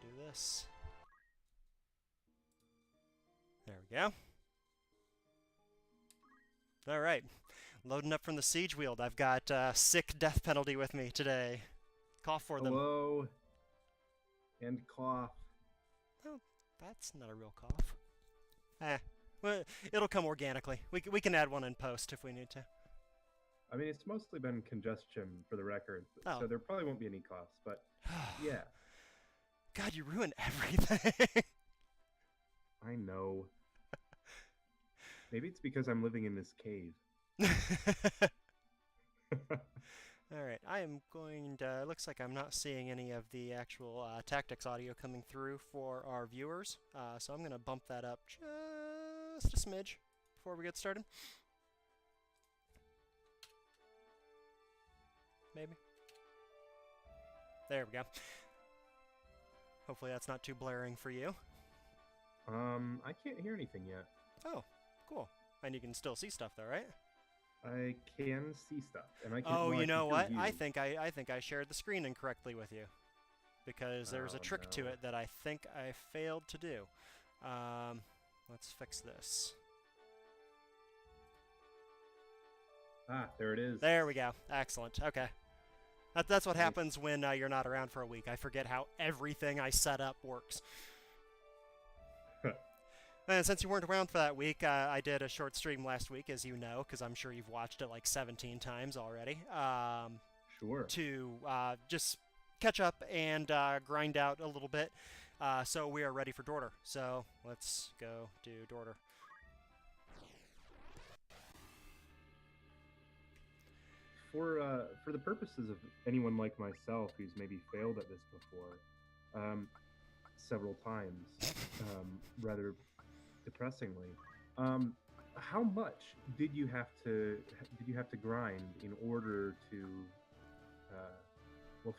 do this. There we go. Alright, loading up from the siege wield. I've got sick death penalty with me today. Cough for them. Hello. And cough. Oh, that's not a real cough. Well, it'll come organically. We can add one in post if we need to. I mean, it's mostly been congestion for the record, Oh. so there probably won't be any coughs, but yeah. God, you ruin everything. I know. Maybe it's because I'm living in this cave. Alright, I am going to... Looks like I'm not seeing any of the actual tactics audio coming through for our viewers, so I'm going to bump that up just a smidge before we get started. Maybe. There we go. Hopefully that's not too blaring for you. I can't hear anything yet. Oh, cool. And you can still see stuff though, right? I can see stuff, and I can. Oh, well, you know what? you. I think I shared the screen incorrectly with you, because there's a trick to it that I think I failed to do. Let's fix this. Ah, there it is. There we go. Excellent. Okay. That's what happens when you're not around for a week. I forget how everything I set up works. And since you weren't around for that week, I did a short stream last week, as you know, because I'm sure you've watched it like 17 times already. Sure. To just catch up and grind out a little bit. So we are ready for Dorter. So let's go do Dorter. For the purposes of anyone like myself who's maybe failed at this before, several times, rather depressingly, how much did you have to grind in order to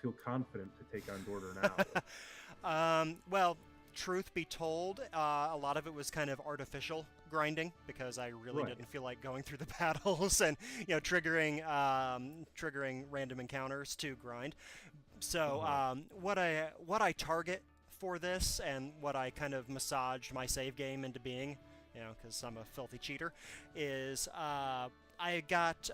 feel confident to take on Dorter now? Well, truth be told, a lot of it was kind of artificial grinding because I really didn't feel like going through the battles and triggering random encounters to grind. So what I target for this and what I kind of massaged my save game into being, because I'm a filthy cheater, is I got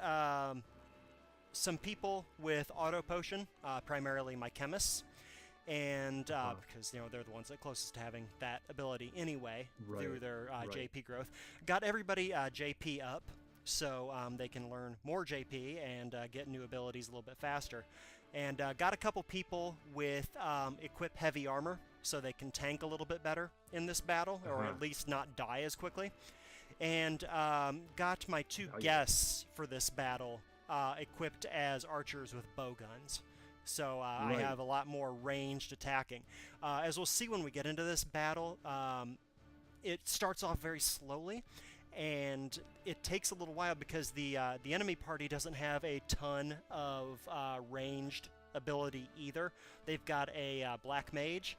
some people with auto potion, primarily my chemists. And because they're the ones that are closest to having that ability anyway, through their JP growth. Got everybody JP up, so they can learn more JP and get new abilities a little bit faster. And got a couple people with equip heavy armor, so they can tank a little bit better in this battle, or at least not die as quickly. And got my two guests for this battle equipped as archers with bow guns. So I have a lot more ranged attacking. As we'll see when we get into this battle, it starts off very slowly, and it takes a little while because the enemy party doesn't have a ton of ranged ability either. They've got a black mage,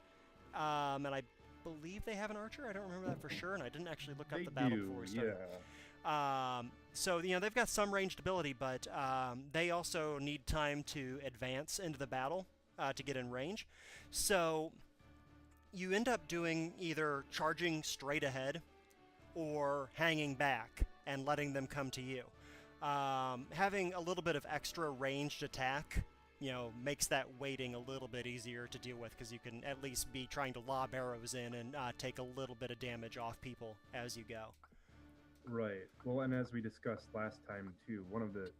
and I believe they have an archer. I don't remember that for sure, and I didn't actually look up the battle before we started. So they've got some ranged ability, but they also need time to advance into the battle to get in range. So you end up doing either charging straight ahead or hanging back and letting them come to you. Having a little bit of extra ranged attack, makes that waiting a little bit easier to deal with, because you can at least be trying to lob arrows in and take a little bit of damage off people as you go. Right. Well, and as we discussed last time too, one of the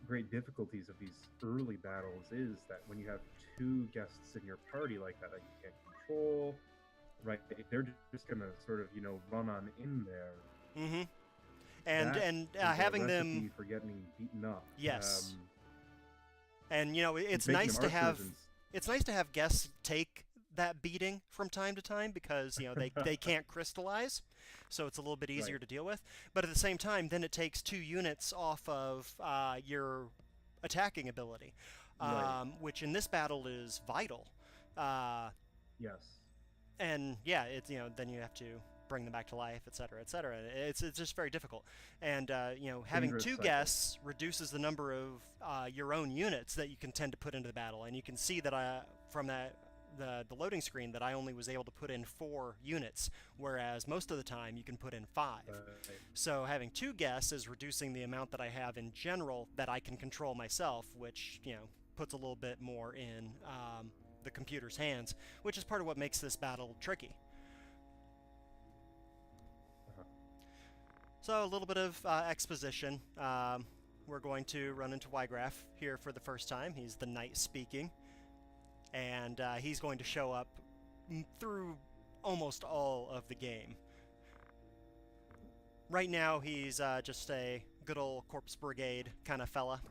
great difficulties of these early battles is that when you have two guests in your party like that you can't control, right? They're just gonna sort of run on in there. Mm-hmm. And having them for getting beaten up. Yes. And it's nice to have guests take that beating from time to time, because they can't crystallize, so it's a little bit easier to deal with. But at the same time, then it takes 2 units off of your attacking ability, which in this battle is vital. Yes. And it's then you have to bring them back to life, etc., etc. It's just very difficult. And having two guests reduces the number of your own units that you can tend to put into the battle. And you can see that from that the loading screen that I only was able to put in 4 units, whereas most of the time you can put in 5. So having 2 guests is reducing the amount that I have in general that I can control myself, which, you know, puts a little bit more in the computer's hands, which is part of what makes this battle tricky. So a little bit of exposition. We're going to run into Wiegraf here for the first time. He's the knight speaking. And he's going to show up through almost all of the game. Right now, he's just a good old Corpse Brigade kind of fella.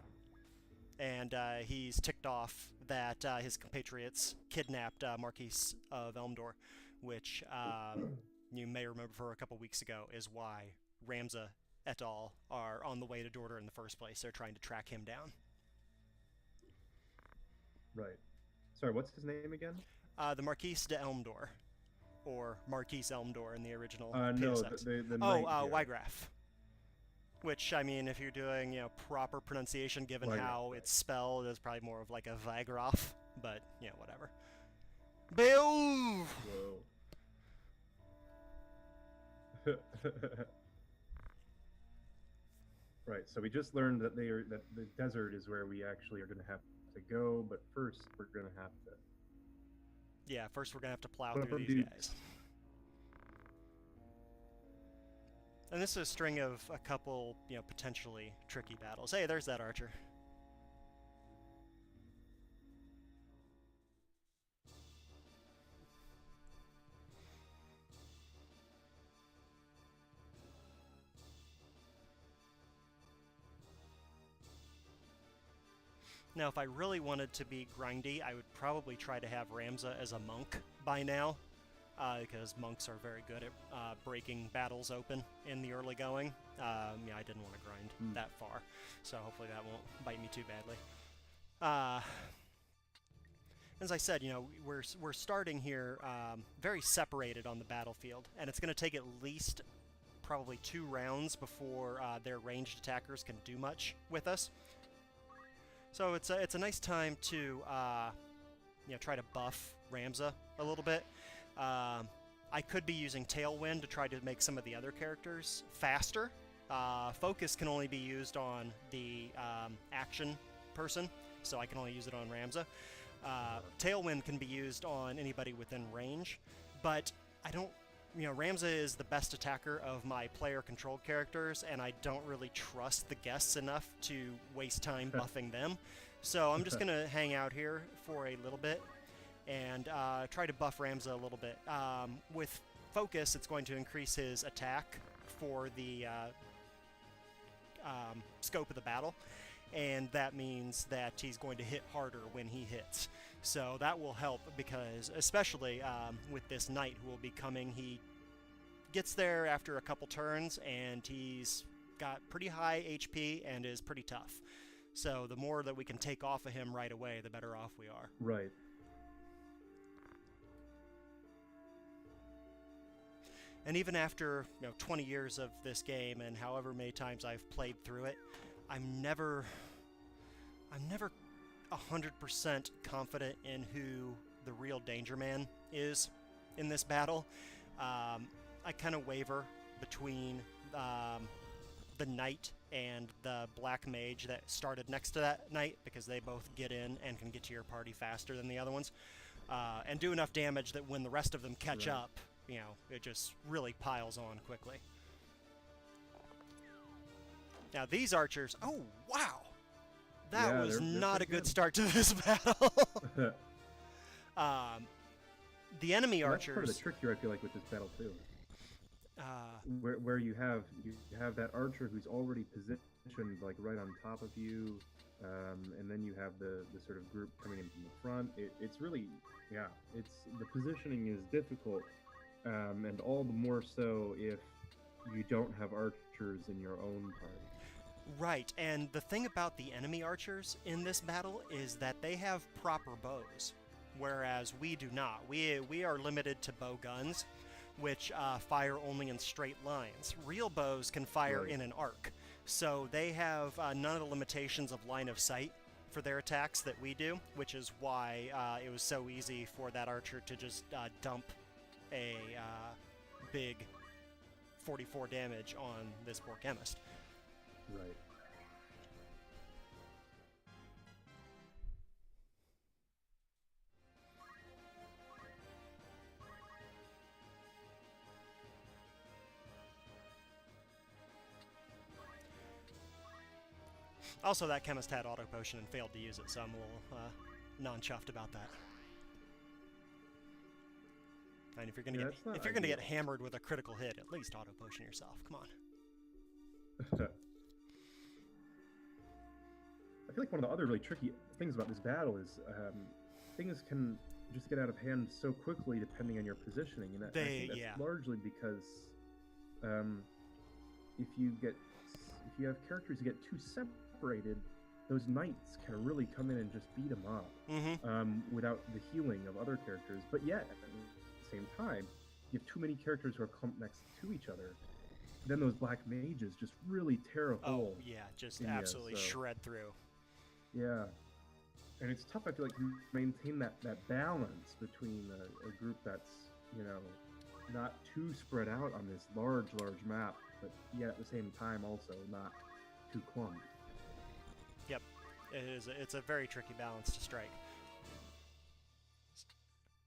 And he's ticked off that his compatriots kidnapped Marquise of Elmdore, which you may remember for a couple weeks ago is why Ramza et al. Are on the way to Dorter in the first place. They're trying to track him down. Right. Sorry, what's his name again? The Marquise de Elmdore, or Marquise Elmdore in the original no, PSX. the Wiegraf. Which, I mean, if you're doing, you know, proper pronunciation, given Wiegraf, how right. it's spelled, it's probably more of like a Wiegraf, but, you know, whatever. Beowulf! Whoa. Right, so we just learned that that the desert is where we actually are going to have to go, but first we're going to have to... Yeah, first we're going to have to plow through these guys. And this is a string of a couple, you know, potentially tricky battles. Hey, there's that archer. Now, if I really wanted to be grindy, I would probably try to have Ramza as a monk by now, because monks are very good at breaking battles open in the early going. Yeah, I didn't want to grind that far, so hopefully that won't bite me too badly. As I said, you know, we're starting here very separated on the battlefield, and it's going to take at least probably 2 rounds before their ranged attackers can do much with us. So it's a nice time to you know, try to buff Ramza a little bit. I could be using Tailwind to try to make some of the other characters faster. Focus can only be used on the action person, so I can only use it on Ramza. Tailwind can be used on anybody within range, but I don't... You know, Ramza is the best attacker of my player-controlled characters, and I don't really trust the guests enough to waste time buffing them. So I'm just going to hang out here for a little bit and try to buff Ramza a little bit. With Focus, it's going to increase his attack for the scope of the battle, and that means that he's going to hit harder when he hits. So that will help, because especially with this knight who will be coming, he gets there after a couple turns, and he's got pretty high HP and is pretty tough. So the more that we can take off of him right away, the better off we are. Right. And even after, you know, 20 years of this game and however many times I've played through it, I'm never 100% confident in who the real Danger Man is in this battle. I kind of waver between the Knight and the Black Mage that started next to that Knight, because they both get in and can get to your party faster than the other ones, and do enough damage that when the rest of them catch up, you know, it just really piles on quickly. Now these archers, oh wow! That was not a good start to this battle. The enemy archers. That's part of the trick here, I feel like, with this battle too. Where you have that archer who's already positioned like right on top of you, and then you have the sort of group coming in from the front. It's really, yeah, it's the positioning is difficult, and all the more so if you don't have archers in your own party. Right, and the thing about the enemy archers in this battle is that they have proper bows, whereas we do not. We are limited to bow guns, which fire only in straight lines. Real bows can fire in an arc, so they have none of the limitations of line of sight for their attacks that we do, which is why it was so easy for that archer to just dump a big 44 damage on this poor chemist. Right. Also, that chemist had auto potion and failed to use it, so I'm a little non-chuffed about that. And if you're gonna get hammered with a critical hit, at least auto potion yourself. Come on. I feel like one of the other really tricky things about this battle is things can just get out of hand so quickly depending on your positioning, and I think that's largely because if you have characters who get too separated, those knights can really come in and just beat them up without the healing of other characters. But yet, at the same time, you have too many characters who are clumped next to each other. Then those black mages just really tear a hole. Oh yeah, just absolutely shred through. Yeah, and it's tough. I feel like to maintain that balance between a group that's not too spread out on this large map, but yet at the same time also not too clumped. Yep, it's a very tricky balance to strike.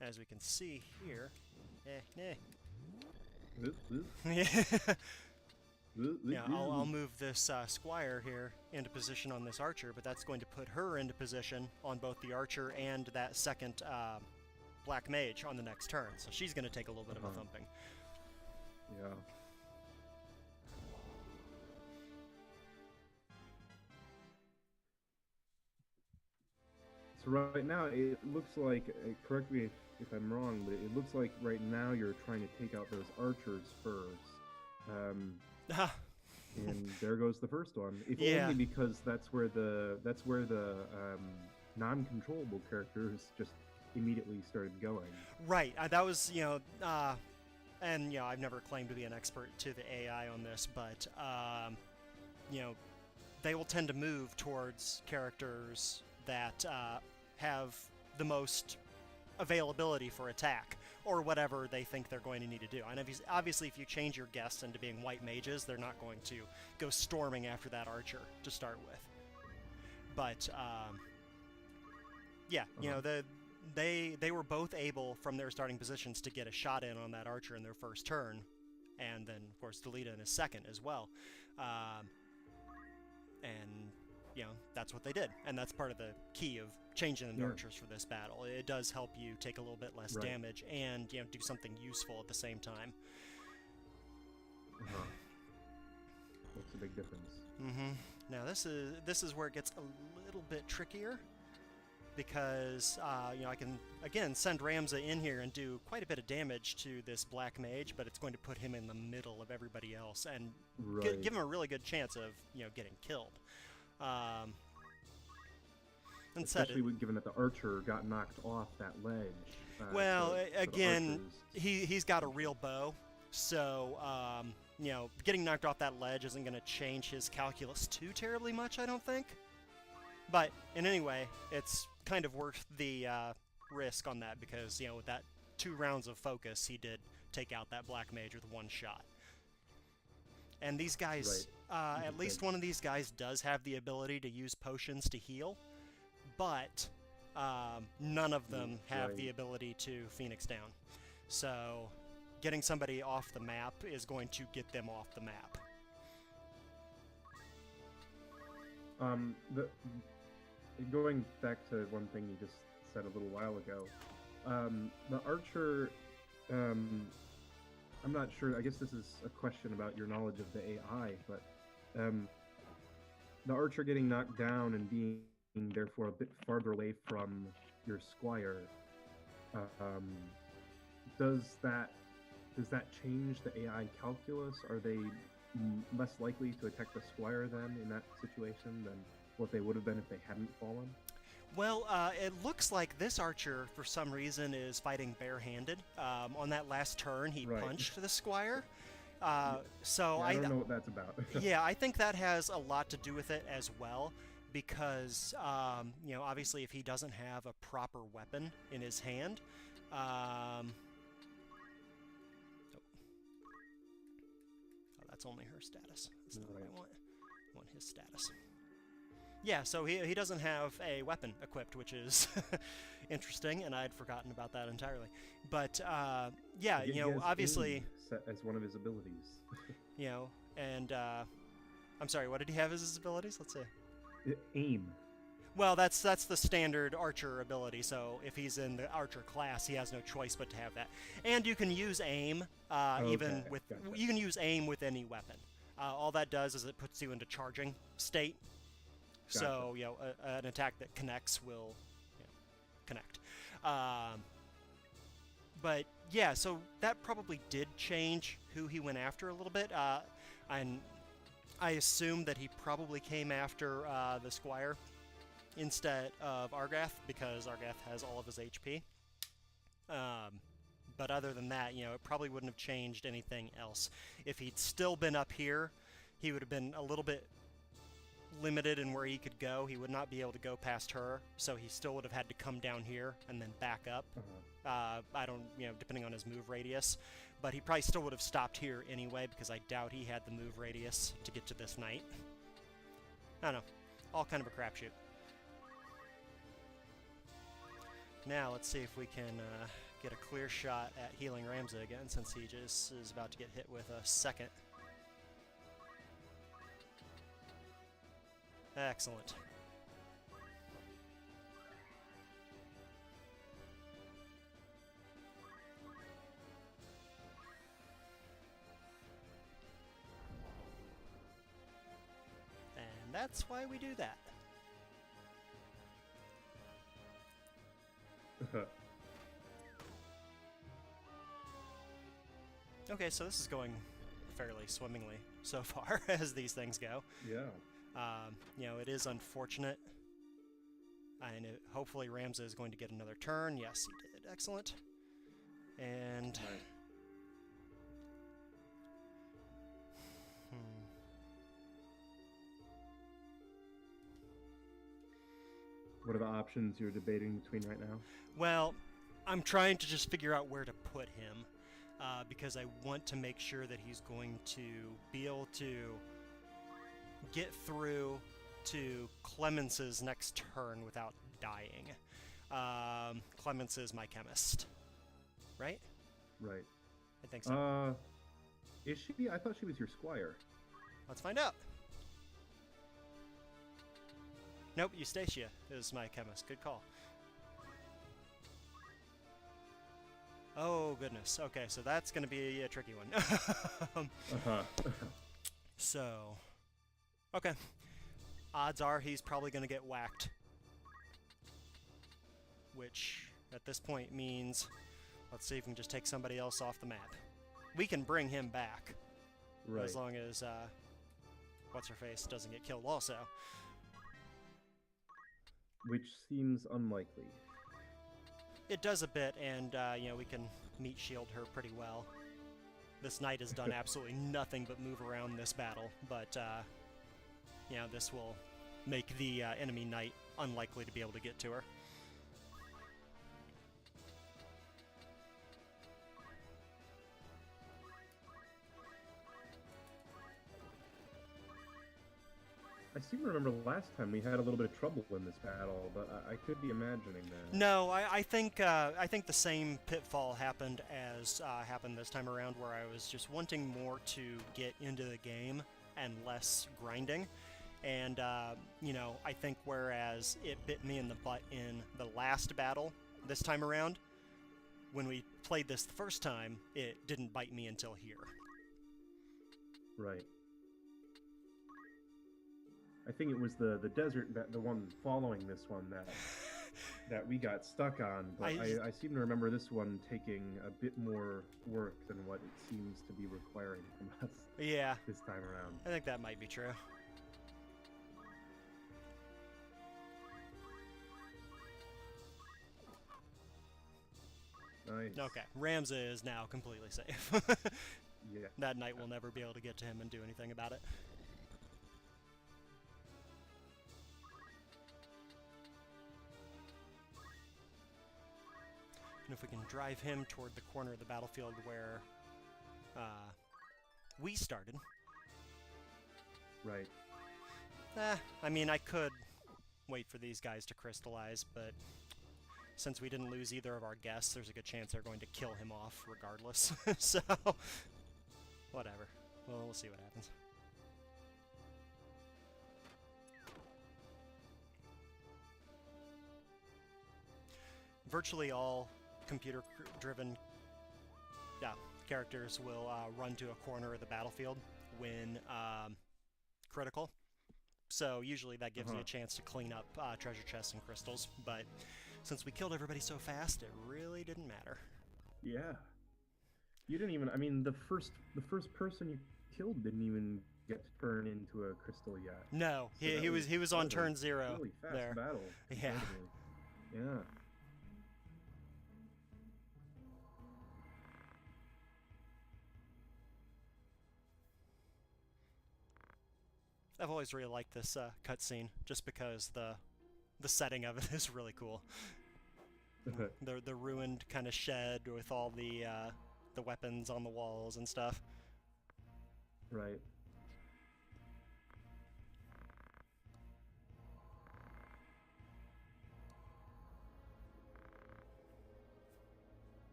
As we can see here, yeah, I'll move this squire here into position on this archer, but that's going to put her into position on both the archer and that second black mage on the next turn. So she's going to take a little bit of a thumping. Yeah. So right now, it looks like, correct me if I'm wrong, but it looks like right now you're trying to take out those archers first. And there goes the first one. If only because that's where the non-controllable characters just immediately started going. Right. That was, and I've never claimed to be an expert to the AI on this, but they will tend to move towards characters that have the most availability for attack, or whatever they think they're going to need to do. And obviously, if you change your guests into being white mages, they're not going to go storming after that archer to start with. But they were both able from their starting positions to get a shot in on that archer in their first turn, and then of course Delita in his second as well. And that's what they did, and that's part of the key of changing the archers for this battle. It does help you take a little bit less damage and do something useful at the same time. That's a big difference. Now this is where it gets a little bit trickier, because I can again send Ramza in here and do quite a bit of damage to this black mage, but it's going to put him in the middle of everybody else and give him a really good chance of getting killed. Especially given that the archer got knocked off that ledge. Well, again, he's got a real bow, so getting knocked off that ledge isn't going to change his calculus too terribly much, I don't think. But in any way, it's kind of worth the risk on that, because with that 2 rounds of focus, he did take out that black mage with 1 shot. And these guys, at least one of these guys does have the ability to use potions to heal, but none of them have the ability to Phoenix down. So getting somebody off the map is going to get them off the map. Going back to one thing you just said a little while ago, the archer, I'm not sure, I guess this is a question about your knowledge of the AI, but the archer getting knocked down and being therefore a bit farther away from your squire, does that change the AI calculus? Are they less likely to attack the squire then in that situation than what they would have been if they hadn't fallen? Well, it looks like this archer, for some reason, is fighting barehanded. On that last turn, he punched the squire. So I don't know what that's about. Yeah, I think that has a lot to do with it as well. because, you know, obviously if he doesn't have a proper weapon in his hand, oh, that's only her status. That's not what I want. I want his status. Yeah, so he doesn't have a weapon equipped, which is interesting, and I had forgotten about that entirely. But, yeah, you know, obviously... Aim set as one of his abilities. You know, and, I'm sorry, what did he have as his abilities? Let's see. Aim. Well, that's the standard archer ability, so if he's in the archer class, he has no choice but to have that. And you can use aim, even with... Gotcha. You can use aim with any weapon. All that does is it puts you into charging state. Gotcha. So, you know, an attack that connects will, you know, connect. But, yeah, so that probably did change who he went after a little bit. And I assume that he probably came after the Squire instead of Argath, because Argath has all of his HP. But other than that, you know, it probably wouldn't have changed anything else. If he'd still been up here, he would have been a little bit limited in where he could go. He would not be able to go past her, so he still would have had to come down here and then back up. I don't, you know, depending on his move radius. But he probably still would have stopped here anyway, because I doubt he had the move radius to get to this knight. I don't know. All kind of a crapshoot. Now, let's see if we can get a clear shot at healing Ramza again, since he just is about to get hit with a second. Excellent. And that's why we do that. Okay, so this is going fairly swimmingly so far, as these things go. Yeah. You know, it is unfortunate. And hopefully Ramza is going to get another turn. Yes, he did. Excellent. And... Right. What are the options you're debating between right now? Well, I'm trying to just figure out where to put him, because I want to make sure that he's going to be able to get through to Clemence's next turn without dying. Clemence is my chemist, right? Right. I think so. Is she? I thought she was your squire. Let's find out. Nope, Eustacia is my chemist. Good call. Oh, goodness. Okay, so that's going to be a tricky one. So, okay. Odds are he's probably going to get whacked. Which, at this point, means... Let's see if we can just take somebody else off the map. We can bring him back. Right. As long as, What's-Her-Face doesn't get killed also. Which seems unlikely. It does a bit, and, you know, we can meat shield her pretty well. This knight has done absolutely nothing but move around this battle, but, you know, this will make the enemy knight unlikely to be able to get to her. I seem to remember last time we had a little bit of trouble in this battle, but I could be imagining that. No, I think the same pitfall happened as happened this time around, where I was just wanting more to get into the game and less grinding. And, you know, I think whereas it bit me in the butt in the last battle this time around, when we played this the first time, it didn't bite me until here. Right. I think it was the desert, the one following this one that we got stuck on. But I seem to remember this one taking a bit more work than what it seems to be requiring from us. Yeah. This time around. I think that might be true. Nice. Okay, Ramza is now completely safe. Yeah. That knight will never be able to get to him and do anything about it. And if we can drive him toward the corner of the battlefield where we started. Right. I mean, I could wait for these guys to crystallize, but since we didn't lose either of our guests, there's a good chance they're going to kill him off regardless. So, whatever. Well, we'll see what happens. Virtually all computer-driven characters will run to a corner of the battlefield when critical. So usually that gives you a chance to clean up treasure chests and crystals, but since we killed everybody so fast, it really didn't matter. Yeah. You didn't even, I mean, the first person you killed didn't even get to turn into a crystal yet. No, So he was on turn 0 really fast there. battle. Yeah. Yeah. I've always really liked this cutscene, just because the setting of it is really cool. The ruined kind of shed with all the weapons on the walls and stuff. Right.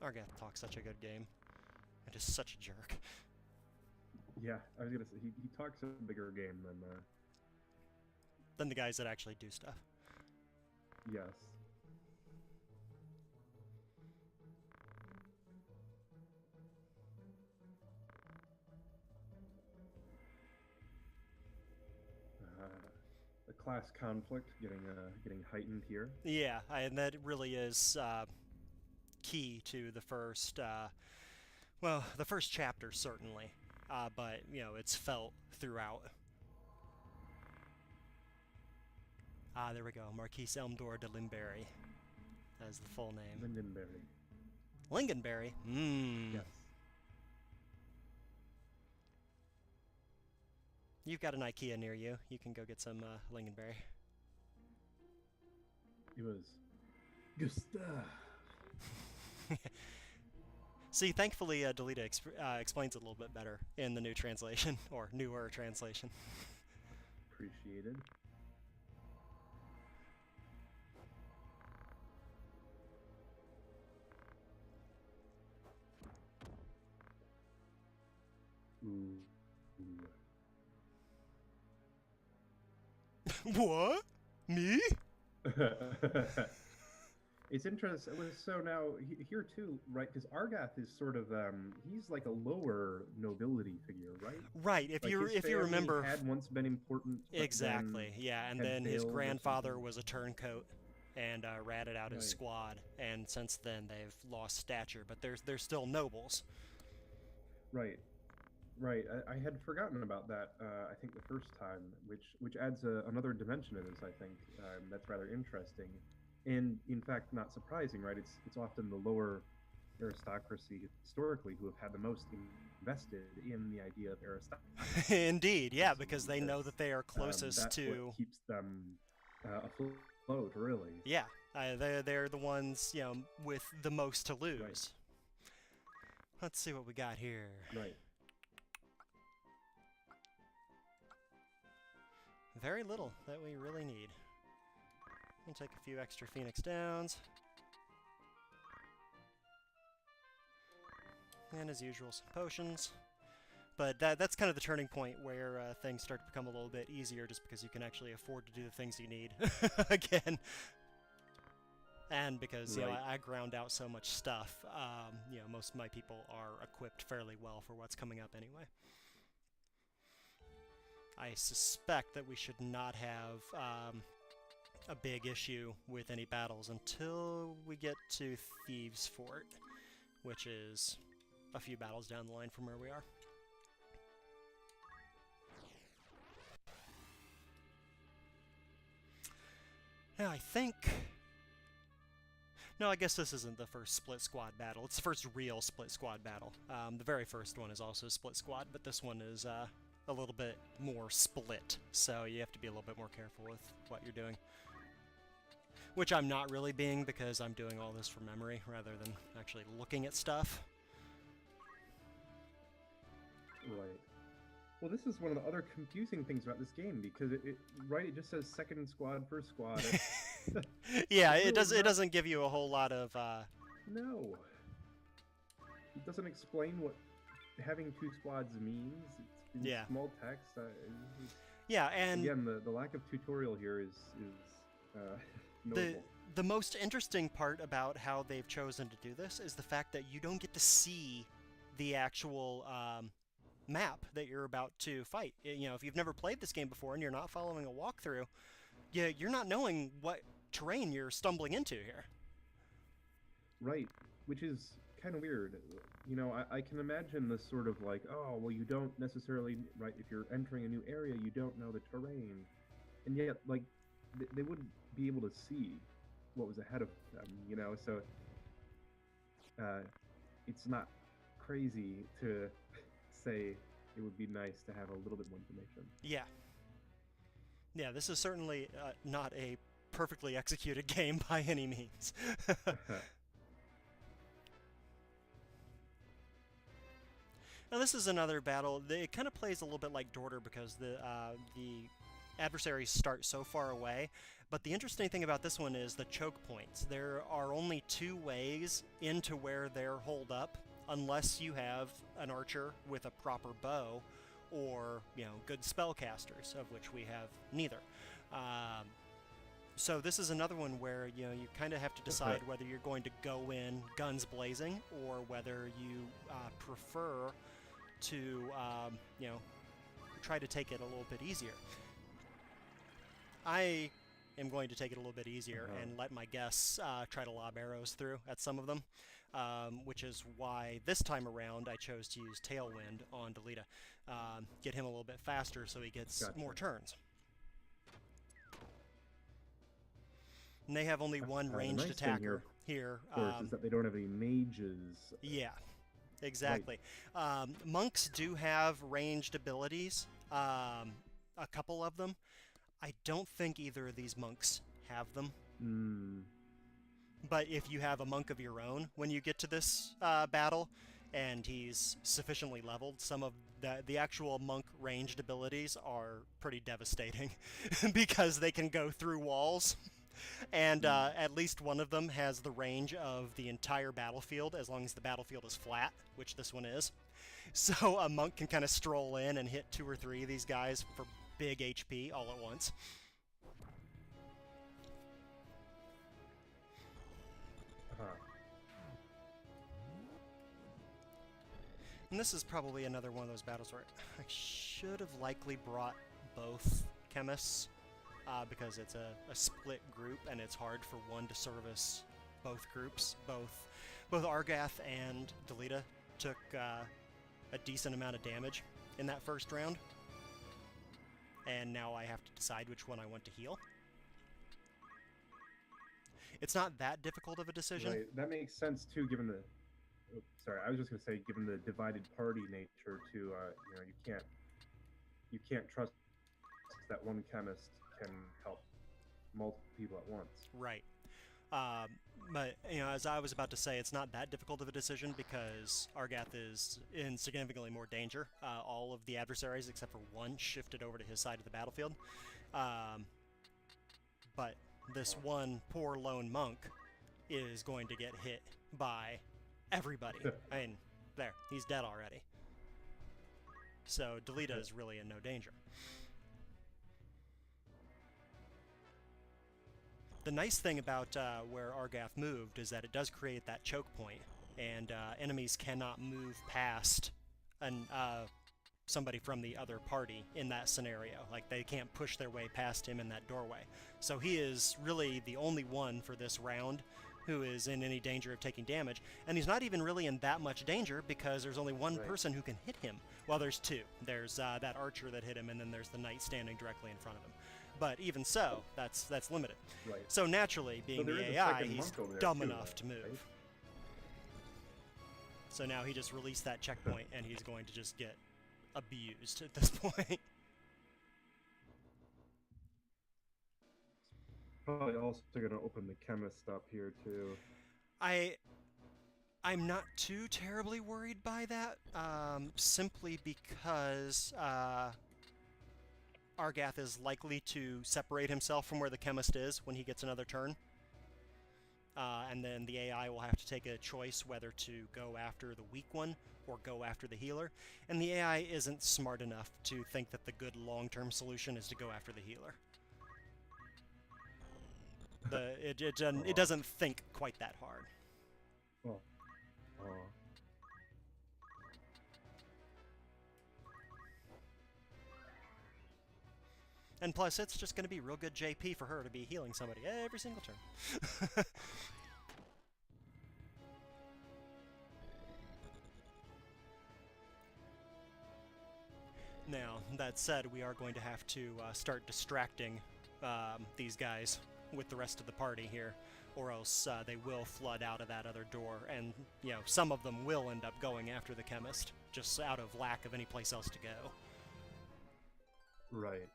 Argath talks such a good game. It is such a jerk. Yeah, I was gonna say he talks a bigger game Than the guys that actually do stuff. yes. The class conflict getting heightened here. Yeah, and that really is key to the first, the first chapter certainly, but it's felt throughout. There we go, Marquise Elmdore de Limberry. That is the full name. Lingonberry. Lingonberry? Mmm. Yes. You've got an IKEA near you. You can go get some lingonberry. It was Gustav. See, thankfully, Delita explains it a little bit better in the new translation, or newer translation. Appreciated. Ooh. What? Me? It's interesting. So now here too, right? Because Argath is sort of he's like a lower nobility figure, right? Right. If you remember, had once been important. Exactly. Yeah, and then his grandfather was a turncoat and ratted out his Right. squad, and since then they've lost stature, but they're still nobles. Right. Right, I had forgotten about that. I think the first time, which adds another dimension to this. I think that's rather interesting, and in fact, not surprising. Right, it's often the lower aristocracy historically who have had the most invested in the idea of aristocracy. Indeed, yeah, because they know that they are closest that's to. what keeps them afloat, really. Yeah, they're the ones with the most to lose. Right. Let's see what we got here. Right. Very little that we really need. We'll take a few extra Phoenix Downs. And as usual, some potions. But that's kind of the turning point where things start to become a little bit easier, just because you can actually afford to do the things you need again. And because Right. I ground out so much stuff, most of my people are equipped fairly well for what's coming up anyway. I suspect that we should not have a big issue with any battles until we get to Thieves Fort, which is a few battles down the line from where we are. Now I think... No, I guess this isn't the first split squad battle. It's the first real split squad battle. The very first one is also split squad, but this one is a little bit more split, so you have to be a little bit more careful with what you're doing. Which I'm not really being, because I'm doing all this from memory rather than actually looking at stuff. Right. Well, this is one of the other confusing things about this game, because it just says second squad, first squad. Yeah, it doesn't give you a whole lot of No. It doesn't explain what having two squads means. It's in small text. Yeah, and again, the lack of tutorial here is notable. The most interesting part about how they've chosen to do this is the fact that you don't get to see the actual map that you're about to fight. You know, if you've never played this game before and you're not following a walkthrough, you're not knowing what terrain you're stumbling into here. Right, which is kind of weird. You know, I can imagine this sort of like, oh, well, you don't necessarily, right, if you're entering a new area, you don't know the terrain. And yet, like, they wouldn't be able to see what was ahead of them, you know? So, it's not crazy to say it would be nice to have a little bit more information. Yeah. Yeah, this is certainly not a perfectly executed game by any means. Now this is another battle. It kind of plays a little bit like Dorter, because the adversaries start so far away. But the interesting thing about this one is the choke points. There are only two ways into where they're holed up, unless you have an archer with a proper bow, or, you know, good spellcasters, of which we have neither. So this is another one where, you know, you kind of have to decide whether you're going to go in guns blazing, or whether you prefer to, you know, try to take it a little bit easier. I am going to take it a little bit easier and let my guests try to lob arrows through at some of them, which is why this time around I chose to use Tailwind on Delita. Get him a little bit faster so he gets more turns. And they have only one ranged attacker here. Of course, is that they don't have any mages. Yeah, exactly. Right. Monks do have ranged abilities, a couple of them. I don't think either of these monks have them. But if you have a monk of your own when you get to this battle, and he's sufficiently leveled, some of the actual monk ranged abilities are pretty devastating because they can go through walls. And at least one of them has the range of the entire battlefield, as long as the battlefield is flat, which this one is. So a monk can kind of stroll in and hit 2 or 3 of these guys for big HP all at once. And this is probably another one of those battles where I should have likely brought both chemists, because it's a split group and it's hard for one to service both groups. Both Argath and Delita took a decent amount of damage in that first round, and now I have to decide which one I want to heal. It's not that difficult of a decision. Right. That makes sense too, given the. Sorry, I was just gonna say, given the divided party nature too. You know, you can't trust that one chemist can help multiple people at once. Right. But, you know, as I was about to say, it's not that difficult of a decision because Argath is in significantly more danger. All of the adversaries, except for one, shifted over to his side of the battlefield. But this one poor lone monk is going to get hit by everybody. I mean, there, he's dead already. So Delita is really in no danger. The nice thing about where Argath moved is that it does create that choke point, and enemies cannot move past somebody from the other party in that scenario. Like, they can't push their way past him in that doorway. So he is really the only one for this round who is in any danger of taking damage, and he's not even really in that much danger because there's only one person who can hit him. Well, there's two. There's that archer that hit him, and then there's the knight standing directly in front of him. But even so, that's limited. Right. So naturally, being the AI, he's dumb enough to move. Right? So now he just released that checkpoint, and he's going to just get abused at this point. Probably also going to open the chemist up here too. I'm not too terribly worried by that, simply because Argath is likely to separate himself from where the chemist is when he gets another turn. And then the AI will have to take a choice whether to go after the weak one or go after the healer. And the AI isn't smart enough to think that the good long-term solution is to go after the healer. It doesn't think quite that hard. Oh. And plus, it's just going to be real good JP for her to be healing somebody every single turn. Now, that said, we are going to have to start distracting these guys with the rest of the party here, or else they will flood out of that other door, and, you know, some of them will end up going after the chemist, just out of lack of any place else to go. Right.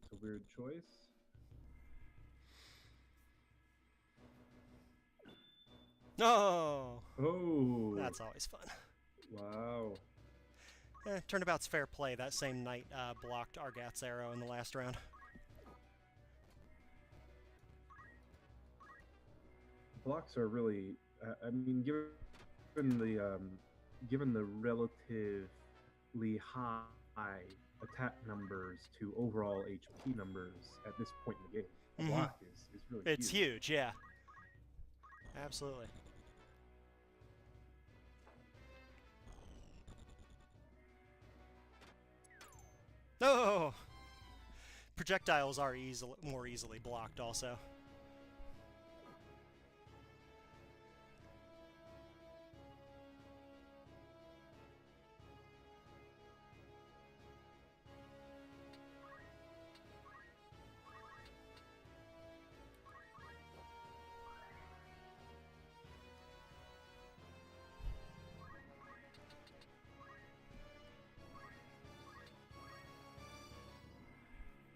It's a weird choice. Oh! Oh! That's always fun. Wow. Turnabout's fair play. That same knight blocked Argath's arrow in the last round. Blocks are really, I mean, given the relatively high attack numbers to overall HP numbers at this point in the game, a block is really huge. It's huge, yeah. Absolutely. Oh! Projectiles are more easily blocked also.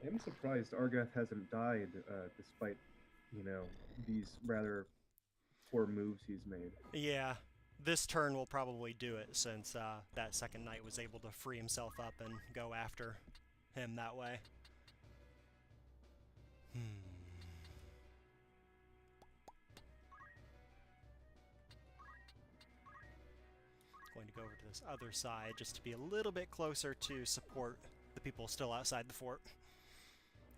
I'm surprised Argath hasn't died, despite, you know, these rather poor moves he's made. Yeah, this turn will probably do it, since that second knight was able to free himself up and go after him that way. Going to go over to this other side just to be a little bit closer to support the people still outside the fort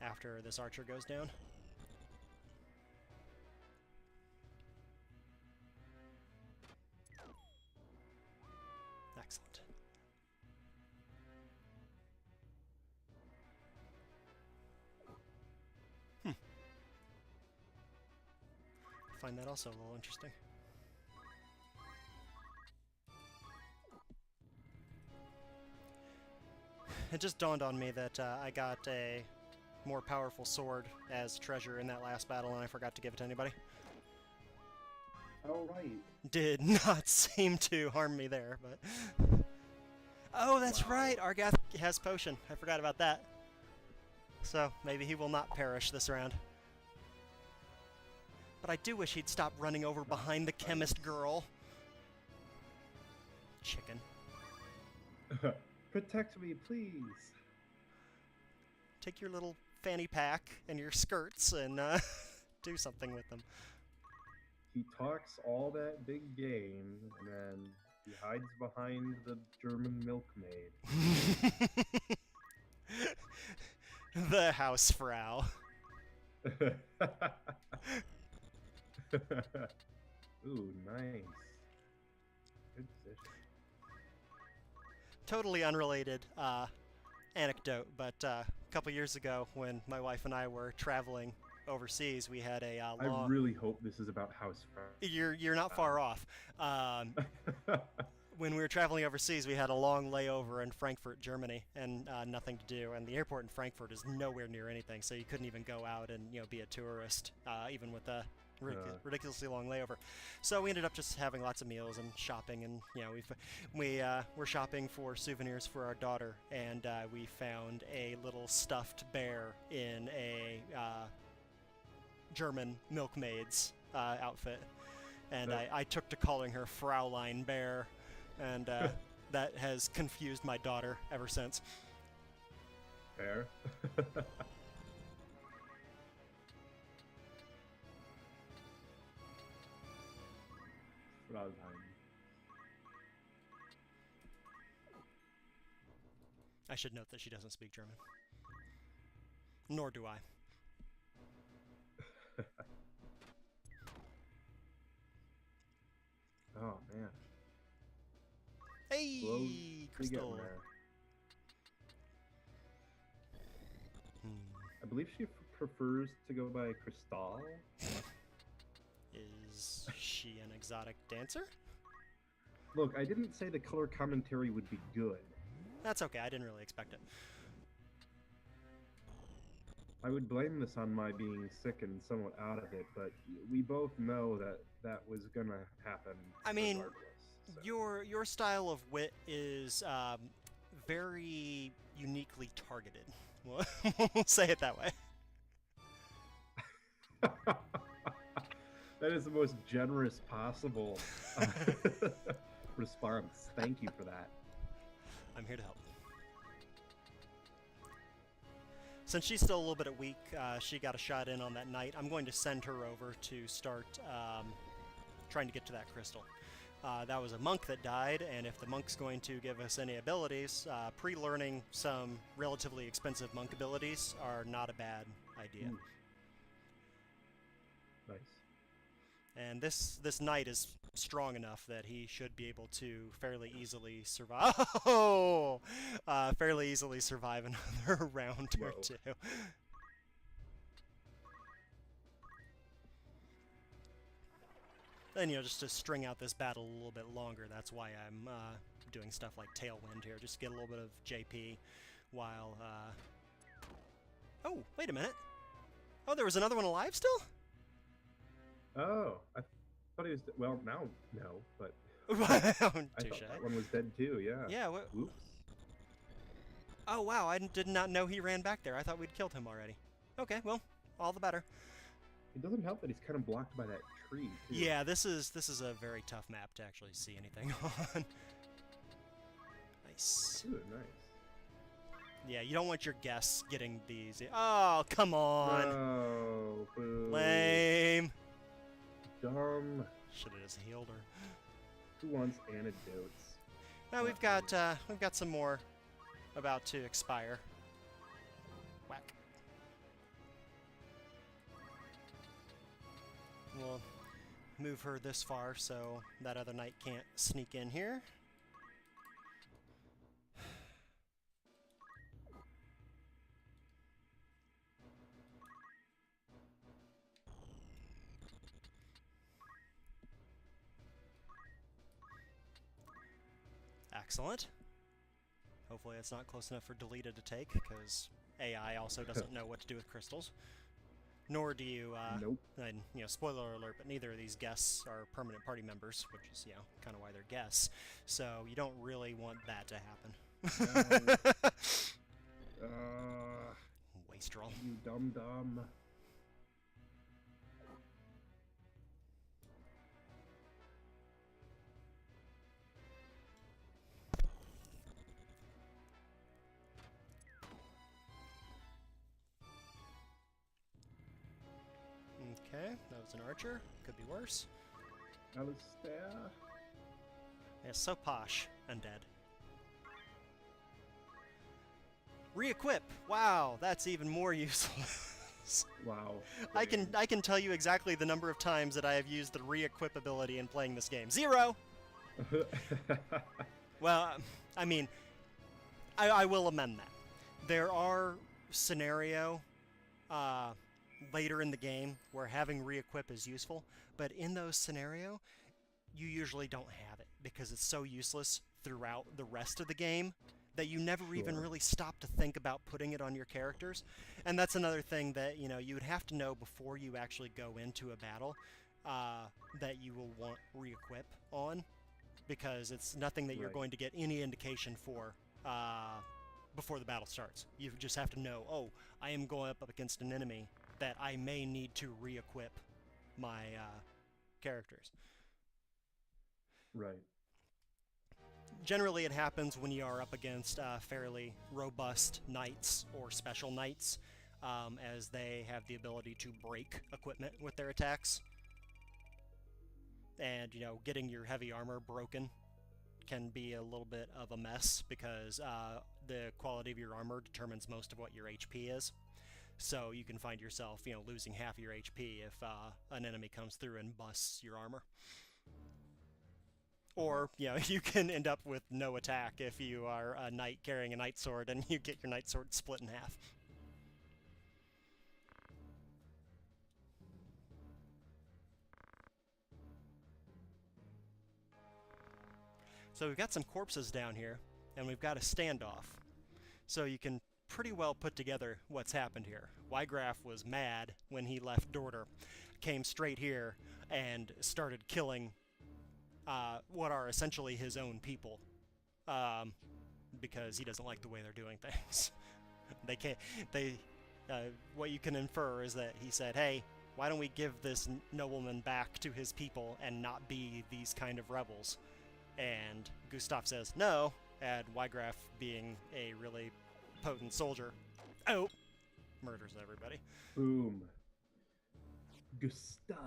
after this archer goes down. Excellent. I find that also a little interesting. It just dawned on me that I got a more powerful sword as treasure in that last battle, and I forgot to give it to anybody. Oh, right. Did not seem to harm me there, but... Oh, that's right! Argath has potion. I forgot about that. So, maybe he will not perish this round. But I do wish he'd stop running over behind the chemist girl. Chicken. Protect me, please. Take your little fanny pack and your skirts and do something with them. He talks all that big game, and then he hides behind the German milkmaid. The Hausfrau. Ooh, nice. Good position. Totally unrelated anecdote, but a couple years ago when my wife and I were traveling overseas, we had a long... I really hope this is about Hausfrau. You're not far off. when we were traveling overseas, we had a long layover in Frankfurt, Germany, and nothing to do. And the airport in Frankfurt is nowhere near anything, so you couldn't even go out and be a tourist, even with a ridiculously long layover. So we ended up just having lots of meals and shopping, and we're shopping for souvenirs for our daughter, and we found a little stuffed bear in a German milkmaid's outfit. And I took to calling her Fraulein Bear, and that has confused my daughter ever since. Fair. Fraulein. I should note that she doesn't speak German. Nor do I. Oh, man. Hey, Crystal. I believe she prefers to go by Crystal. Is she an exotic dancer? Look, I didn't say the color commentary would be good. That's okay, I didn't really expect it. I would blame this on my being sick and somewhat out of it, but we both know that that was gonna happen. I mean, so. your style of wit is very uniquely targeted. We'll say it that way. That is the most generous possible response. Thank you for that. I'm here to help. Since she's still a little bit weak, she got a shot in on that night. I'm going to send her over to start trying to get to that crystal. That was a monk that died, and if the monk's going to give us any abilities, pre-learning some relatively expensive monk abilities are not a bad idea. Nice. And this knight is strong enough that he should be able to fairly easily survive. Oh! Fairly easily survive another round or two. And just to string out this battle a little bit longer, that's why I'm doing stuff like Tailwind here, just to get a little bit of JP while... Oh, wait a minute. Oh, there was another one alive still? Oh, I thought he was... Well, now, no, but... I thought Touche. That one was dead too, yeah. Yeah, Oops. Oh, wow, I did not know he ran back there. I thought we'd killed him already. Okay, well, all the better. It doesn't help that he's kind of blocked by that tree, too. Yeah, this is a very tough map to actually see anything on. Nice. Ooh, nice. Yeah, you don't want your guests getting these... Oh, come on! Oh, boo. Lame! Dumb. Should have just healed her. Who wants antidotes? Now we've got some more about to expire. Whack. We'll move her this far so that other knight can't sneak in here. Excellent. Hopefully it's not close enough for Deleted to take, because AI also doesn't know what to do with crystals. Nor do you, Nope. And, spoiler alert, but neither of these guests are permanent party members, which is, kind of why they're guests. So you don't really want that to happen. Wastrel. You dumb. Okay, that was an archer. Could be worse. Alistair. Yeah, so posh. Undead. Re-equip! Wow, that's even more useless. Wow. I can tell you exactly the number of times that I have used the re-equip ability in playing this game. 0! Well, I mean, I will amend that. There are scenario later in the game where having re-equip is useful, but in those scenario, you usually don't have it because it's so useless throughout the rest of the game that you never even really stop to think about putting it on your characters. And that's another thing that, you know, you would have to know before you actually go into a battle that you will want re-equip on, because it's nothing that you're going to get any indication for before the battle starts. You just have to know, oh, I am going up against an enemy that I may need to re-equip my characters. Right. Generally, it happens when you are up against fairly robust knights or special knights, as they have the ability to break equipment with their attacks. And, you know, getting your heavy armor broken can be a little bit of a mess, because the quality of your armor determines most of what your HP is. So you can find yourself, you know, losing half of your HP if an enemy comes through and busts your armor. Or, you know, you can end up with no attack if you are a knight carrying a knight sword and you get your knight sword split in half. So we've got some corpses down here, and we've got a standoff. So you can pretty well put together what's happened here. Wiegraf was mad when he left Dorter, came straight here, and started killing what are essentially his own people, because he doesn't like the way they're doing things. What you can infer is that he said, hey, why don't we give this nobleman back to his people and not be these kind of rebels? And Gustav says no, and Wiegraf, being a really potent soldier, murders everybody. Boom. Gustav.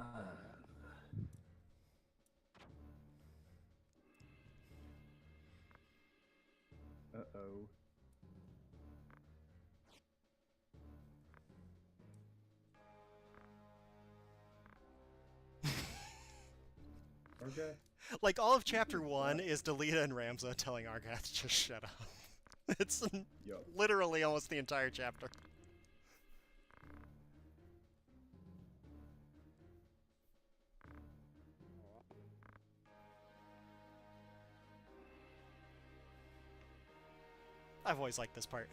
Uh-oh. Okay. Like, all of Chapter 1 is Delita and Ramza telling Argath to just shut up. It's literally almost the entire chapter. I've always liked this part.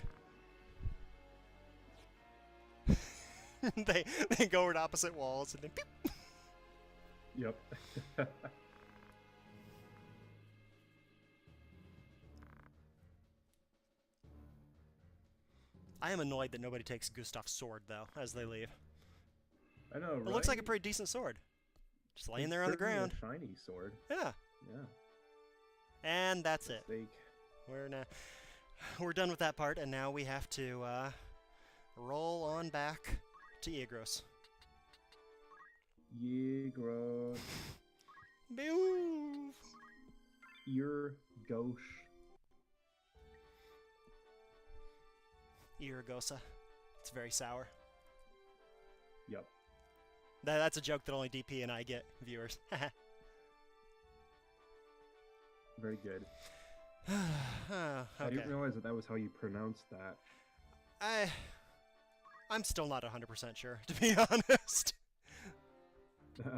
they go over to opposite walls and then beep. Yep. I am annoyed that nobody takes Gustav's sword, though, as they leave. I know, right? It looks like a pretty decent sword. Just laying there on the ground. A shiny sword. Yeah. Yeah. And that's it. Mistake. We're done with that part, and now we have to roll on back to Eagrose. Eagrose. Move. Eagrose. Eagrosa. It's very sour. Yep. That's a joke that only DP and I get, viewers. Very good. Okay. I didn't realize that was how you pronounced that. I'm still not 100% sure, to be honest.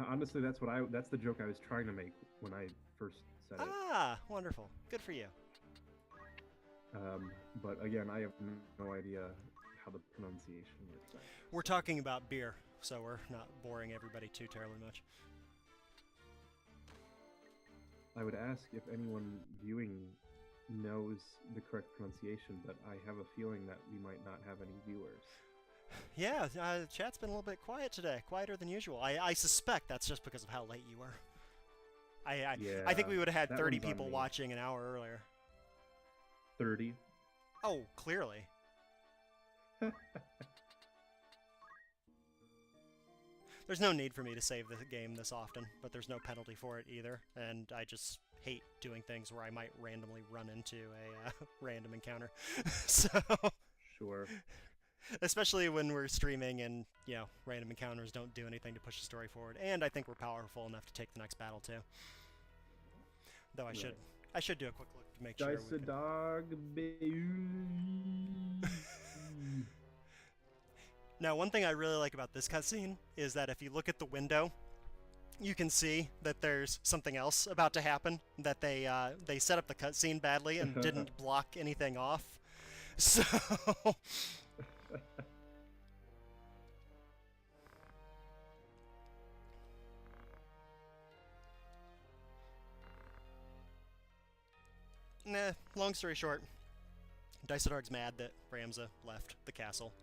Honestly, that's the joke I was trying to make when I first said it. Ah, wonderful. Good for you. But again, I have no idea how the pronunciation works. We're talking about beer, so we're not boring everybody too terribly much. I would ask if anyone viewing knows the correct pronunciation, but I have a feeling that we might not have any viewers. Yeah, chat's been a little bit quiet today, quieter than usual. I suspect that's just because of how late you were. I think we would have had 30 people watching an hour earlier. 30? Oh, clearly. There's no need for me to save the game this often, but there's no penalty for it either, and I just hate doing things where I might randomly run into a random encounter. So... Sure. Especially when we're streaming and, you know, random encounters don't do anything to push the story forward, and I think we're powerful enough to take the next battle too. Though I should do a quick look to make sure. Dice a dog, baby. Now, one thing I really like about this cutscene is that if you look at the window, you can see that there's something else about to happen, that they set up the cutscene badly and didn't block anything off. So nah, long story short, Dysadarg's mad that Ramza left the castle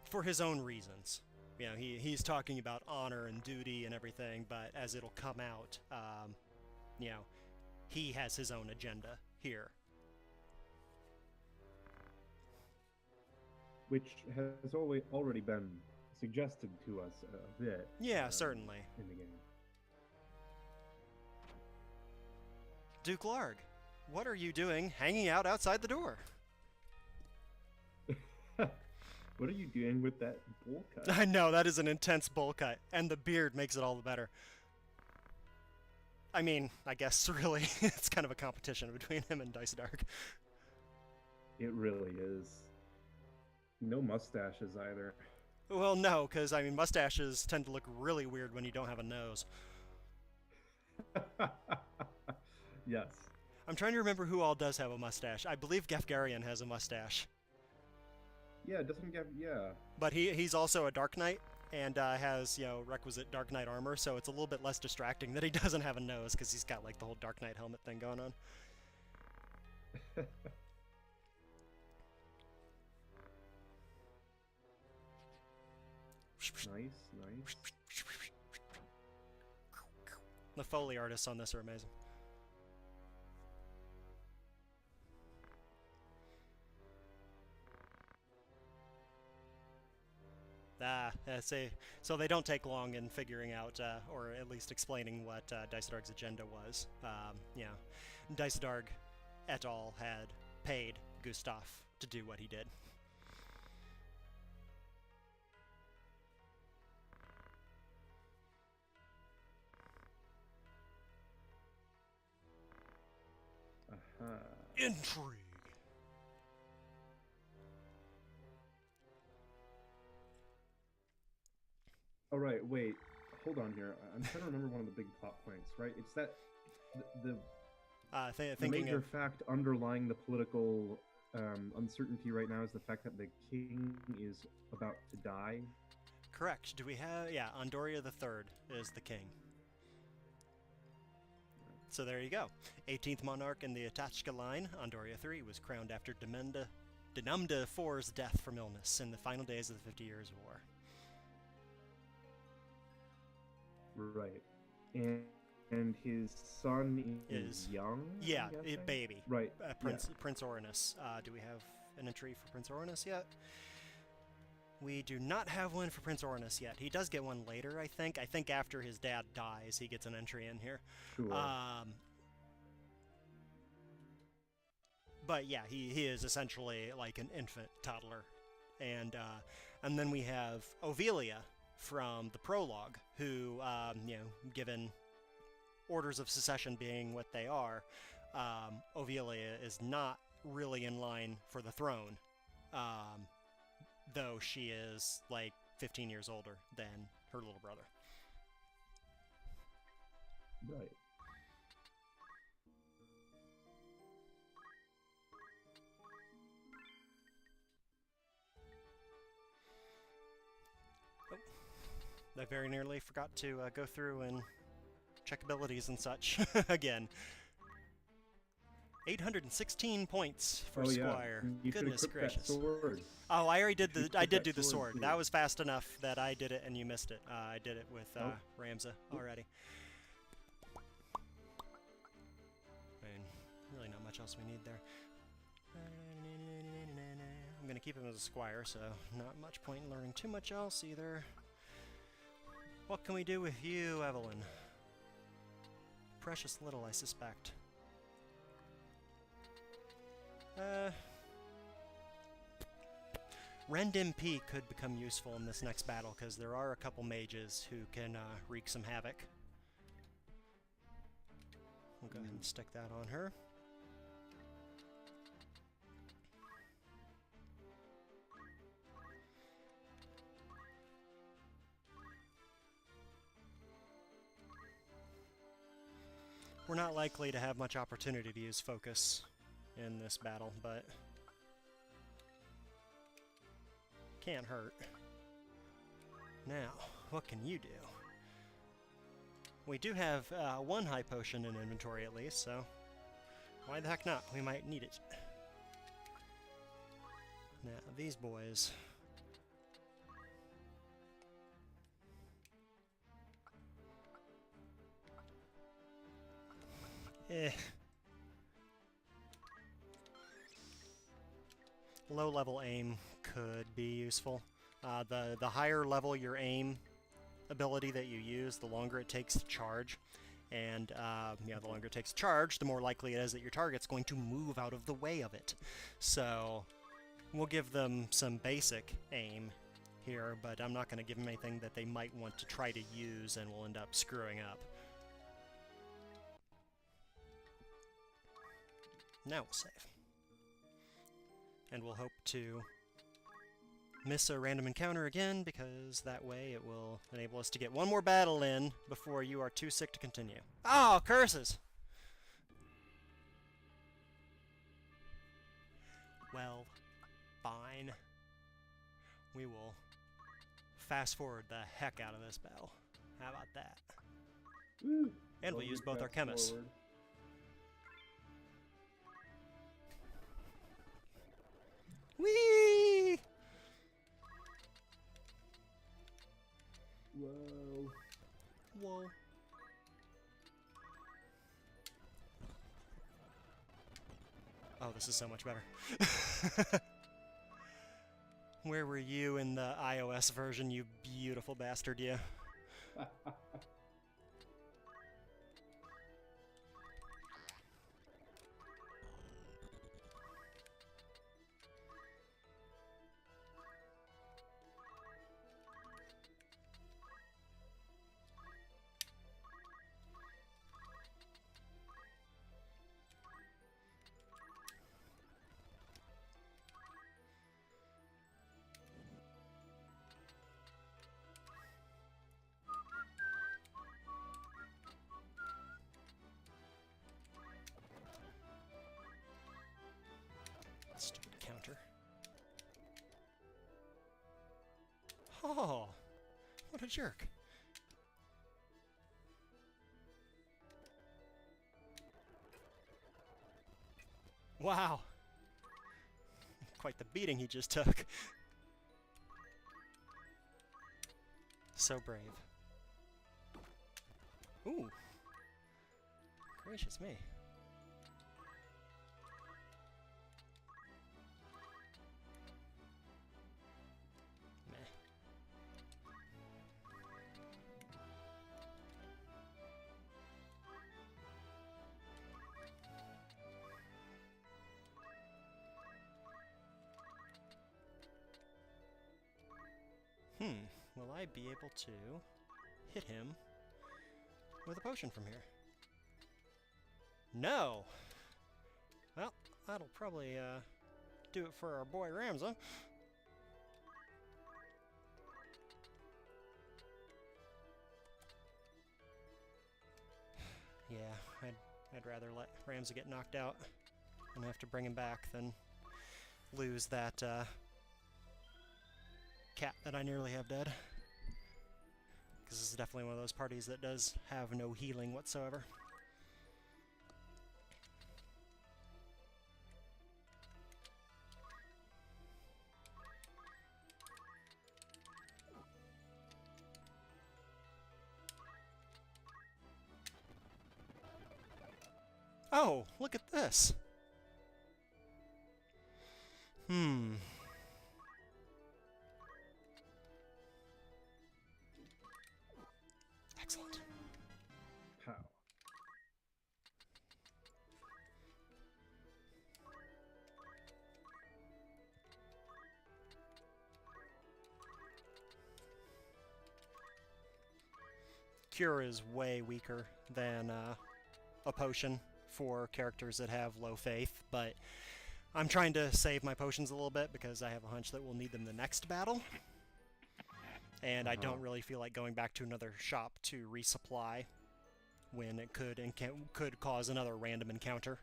for his own reasons. You know, he's talking about honor and duty and everything, but as it'll come out, you know, he has his own agenda here. Which has already been suggested to us a bit. Yeah, certainly. In the game. Duke Larg, what are you doing hanging out outside the door? What are you doing with that bowl cut? I know, that is an intense bowl cut, and the beard makes it all the better. I mean, I guess really, it's kind of a competition between him and Dysadarg. It really is. No mustaches either. Well, no, because, I mean, mustaches tend to look really weird when you don't have a nose. Yes. I'm trying to remember who all does have a mustache. I believe Gefgarian has a mustache. Yeah, doesn't get, yeah. But he's also a Dark Knight, and has, you know, requisite Dark Knight armor, so it's a little bit less distracting that he doesn't have a nose, because he's got, like, the whole Dark Knight helmet thing going on. Nice. The Foley artists on this are amazing. So they don't take long in figuring out, or at least explaining what Dysadarg's agenda was. You know, Dysadarg et al. Had paid Gustav to do what he did. Intrigue. All right, wait, hold on here. I'm trying to remember one of the big plot points, right? It's that the major fact underlying the political uncertainty right now is the fact that the king is about to die. Correct. Do we have... Yeah, Andoria III is the king. So there you go. 18th monarch in the Atachka line, Andoria III, was crowned after Denumda IV's death from illness in the final days of the 50 Years' War. Right. And his son is young? Yeah, a baby. Right. Prince Orinus. Do we have an entry for Prince Orinus yet? We do not have one for Prince Orinus yet. He does get one later, I think. I think after his dad dies, he gets an entry in here. Sure. But yeah, he is essentially like an infant toddler. And then we have Ovelia from the prologue, who, you know, given orders of secession being what they are, Ovelia is not really in line for the throne. Though she is, like, 15 years older than her little brother. Right. Oh. I very nearly forgot to go through and check abilities and such again. 816 points for Squire. You Goodness gracious. That sword. Oh, I already did the. I did do the sword. That was fast enough that I did it and you missed it. I did it with Ramza already. I mean, really not much else we need there. I'm gonna keep him as a squire, so not much point in learning too much else either. What can we do with you, Evelyn? Precious little, I suspect. Rend MP could become useful in this next battle, because there are a couple mages who can wreak some havoc. We'll go ahead and stick that on her. We're not likely to have much opportunity to use focus in this battle, but can't hurt. Now, what can you do? We do have one high potion in inventory at least, so why the heck not? We might need it. Now, these boys. Low-level aim could be useful. The higher level your aim ability that you use, the longer it takes to charge. And the longer it takes to charge, the more likely it is that your target's going to move out of the way of it. So we'll give them some basic aim here, but I'm not going to give them anything that they might want to try to use and will end up screwing up. Now we'll save. And we'll hope to miss a random encounter again, because that way it will enable us to get one more battle in before you are too sick to continue. Oh, curses! Well, fine. We will fast forward the heck out of this battle. How about that? Woo. And we'll use both our chemists. Forward. Whee! Whoa. Whoa. Oh, this is so much better. Where were you in the iOS version, you beautiful bastard, you? Stupid counter. Oh, what a jerk. Wow. Quite the beating he just took. So brave. Ooh. Gracious me. Will I be able to hit him with a potion from here? No! Well, that'll probably do it for our boy Ramza. Yeah, I'd rather let Ramza get knocked out and have to bring him back than lose that cat that I nearly have dead. Because this is definitely one of those parties that does have no healing whatsoever. Oh, look at this! Excellent. How? Cure is way weaker than a potion for characters that have low faith, but I'm trying to save my potions a little bit because I have a hunch that we'll need them the next battle. And I don't really feel like going back to another shop to resupply when it could cause another random encounter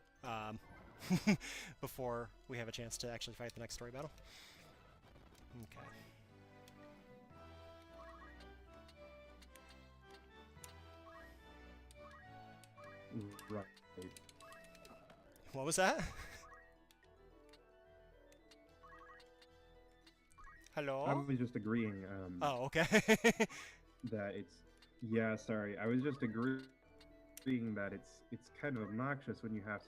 before we have a chance to actually fight the next story battle. Okay. Right. What was that? Hello? I was just agreeing. Oh, okay. That it's. Yeah, sorry. I was just agreeing that it's kind of obnoxious when you have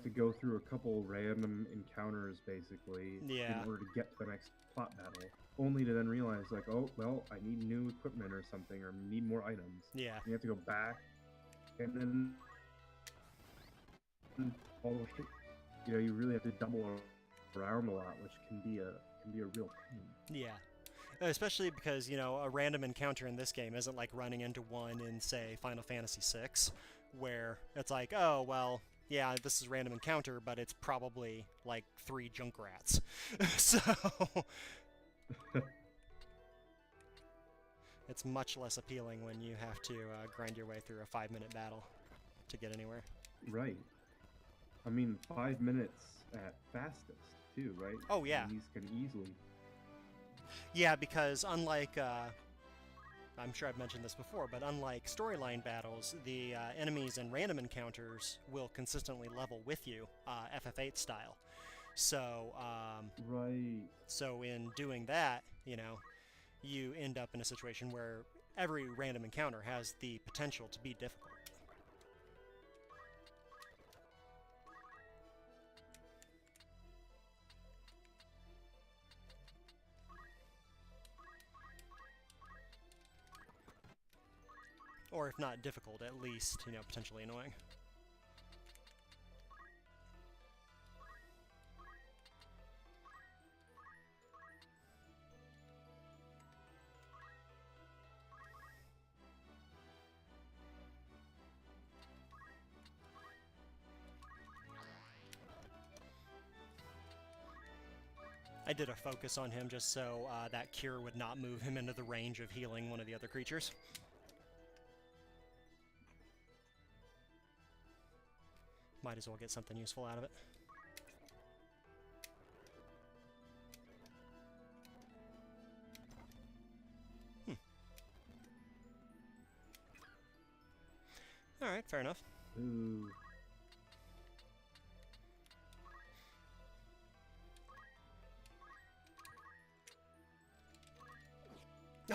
to go through a couple random encounters basically Yeah. in order to get to the next plot battle, only to then realize like, oh well, I need new equipment or something, or need more items. Yeah. You have to go back, and then all the way, you really have to double around a lot, which can be a real pain. Yeah. Especially because, a random encounter in this game isn't like running into one in, say, Final Fantasy VI, where it's like, oh, well, yeah, this is a random encounter, but it's probably like 3 Junkrats. So it's much less appealing when you have to grind your way through a 5-minute battle to get anywhere. Right. I mean, 5 minutes at fastest, too, right? Oh, yeah. These can easily... Yeah, because unlike, I'm sure I've mentioned this before, but unlike storyline battles, the enemies and random encounters will consistently level with you, FF8 style. So, Right. So in doing that, you end up in a situation where every random encounter has the potential to be difficult. Or if not difficult, at least, potentially annoying. I did a focus on him just so that cure would not move him into the range of healing one of the other creatures. Might as well get something useful out of it. Alright, fair enough. Ooh.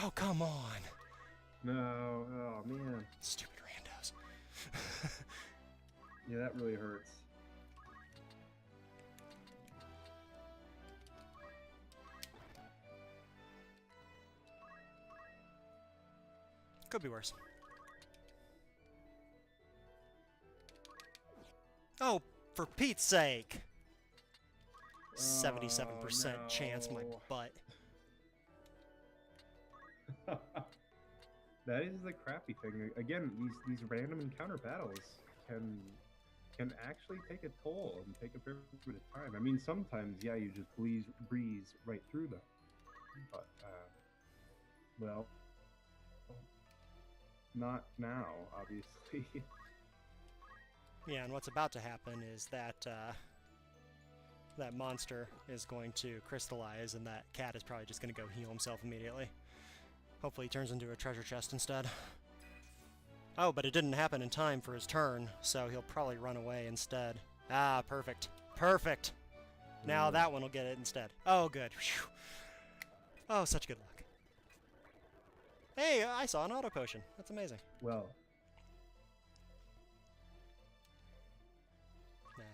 Oh, come on! No, oh man. Stupid randos. Yeah, that really hurts. Could be worse. Oh, for Pete's sake! 77% chance, my butt. That is the crappy thing. Again, these random encounter battles can actually take a toll and take a fair bit of time. I mean, sometimes, yeah, you just breeze right through them. But, well, not now, obviously. Yeah, and what's about to happen is that that monster is going to crystallize, and that cat is probably just going to go heal himself immediately. Hopefully he turns into a treasure chest instead. Oh, but it didn't happen in time for his turn, so he'll probably run away instead. Ah, perfect. Perfect! Now that one will get it instead. Oh, good. Whew. Oh, such good luck. Hey, I saw an auto potion. That's amazing. Well. Nah.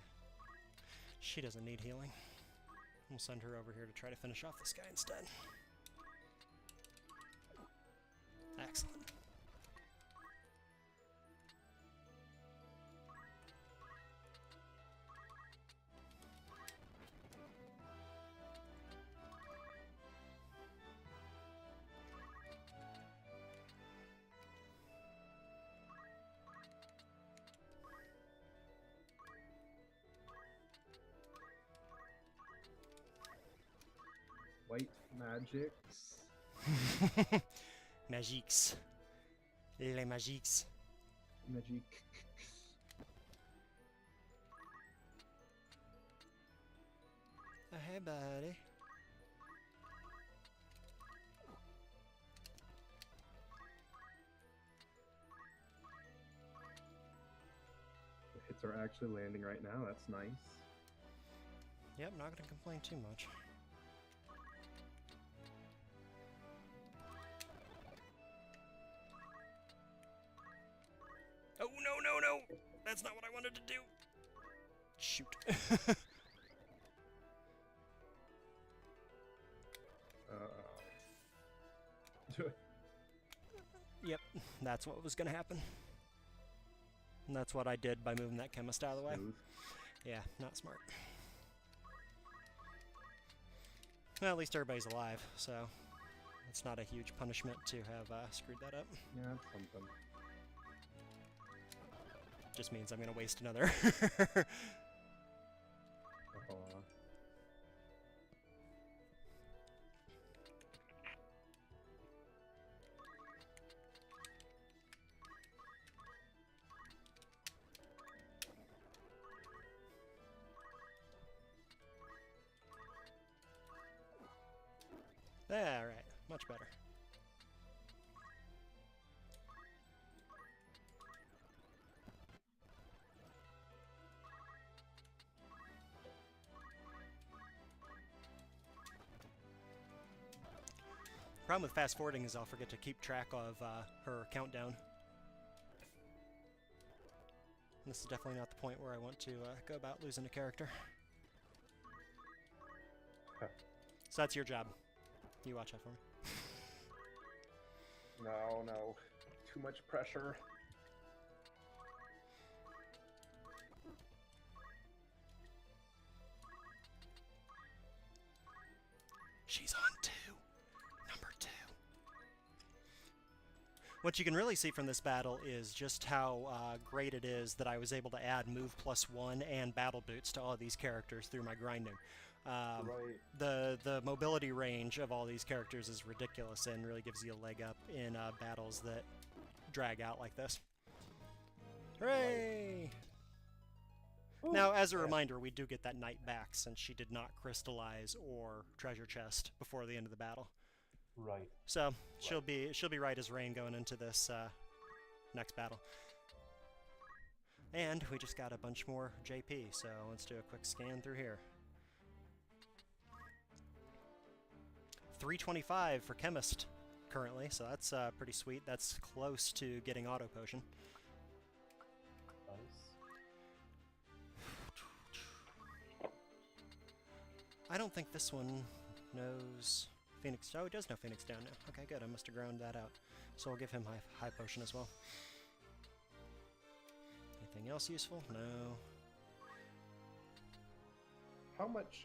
She doesn't need healing. We'll send her over here to try to finish off this guy instead. Excellent. White magics. Magiques. Les magiques. Magic. Hey, buddy. The hits are actually landing right now. That's nice. Yep, not gonna complain too much. Oh, no! That's not what I wanted to do! Shoot. Yep, that's what was gonna happen. And that's what I did by moving that chemist out of the way. Smooth. Yeah, not smart. Well, at least everybody's alive, so it's not a huge punishment to have screwed that up. Yeah, that's something. Just means I'm gonna waste another. Alright, much better. Problem with fast forwarding is I'll forget to keep track of her countdown. This is definitely not the point where I want to go about losing a character. Huh. So that's your job. You watch out for me. No. Too much pressure. She's on 2. Number 2. What you can really see from this battle is just how great it is that I was able to add move +1 and battle boots to all of these characters through my grinding. Right. The mobility range of all these characters is ridiculous and really gives you a leg up in battles that drag out like this. Hooray! Ooh, now, as a reminder, we do get that knight back since she did not crystallize or treasure chest before the end of the battle. Right. So she'll be right as rain going into this next battle. And we just got a bunch more JP, so let's do a quick scan through here. 325 for Chemist currently, so that's pretty sweet. That's close to getting Auto Potion. Nice. I don't think this one knows Phoenix. Oh, he does know Phoenix down now. Okay, good. I must have ground that out. So we'll give him high potion as well. Anything else useful? No. How much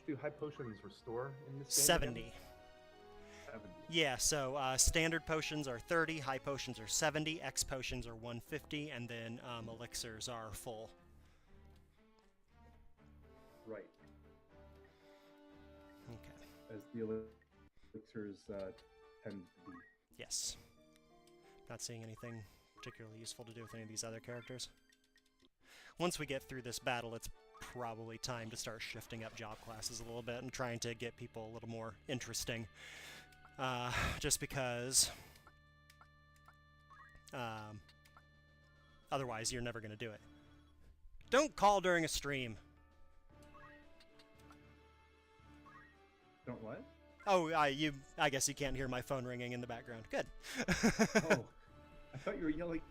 do high potions restore in this game? 70. Again? 70. Yeah, so standard potions are 30, high potions are 70, X potions are 150, and then elixirs are full. Right. Okay. As the elixirs tend to be. Yes. Not seeing anything particularly useful to do with any of these other characters. Once we get through this battle, it's probably time to start shifting up job classes a little bit and trying to get people a little more interesting. Just because otherwise you're never going to do it. Don't call during a stream. Don't what? Oh, I guess you can't hear my phone ringing in the background. Good. Oh, I thought you were yelling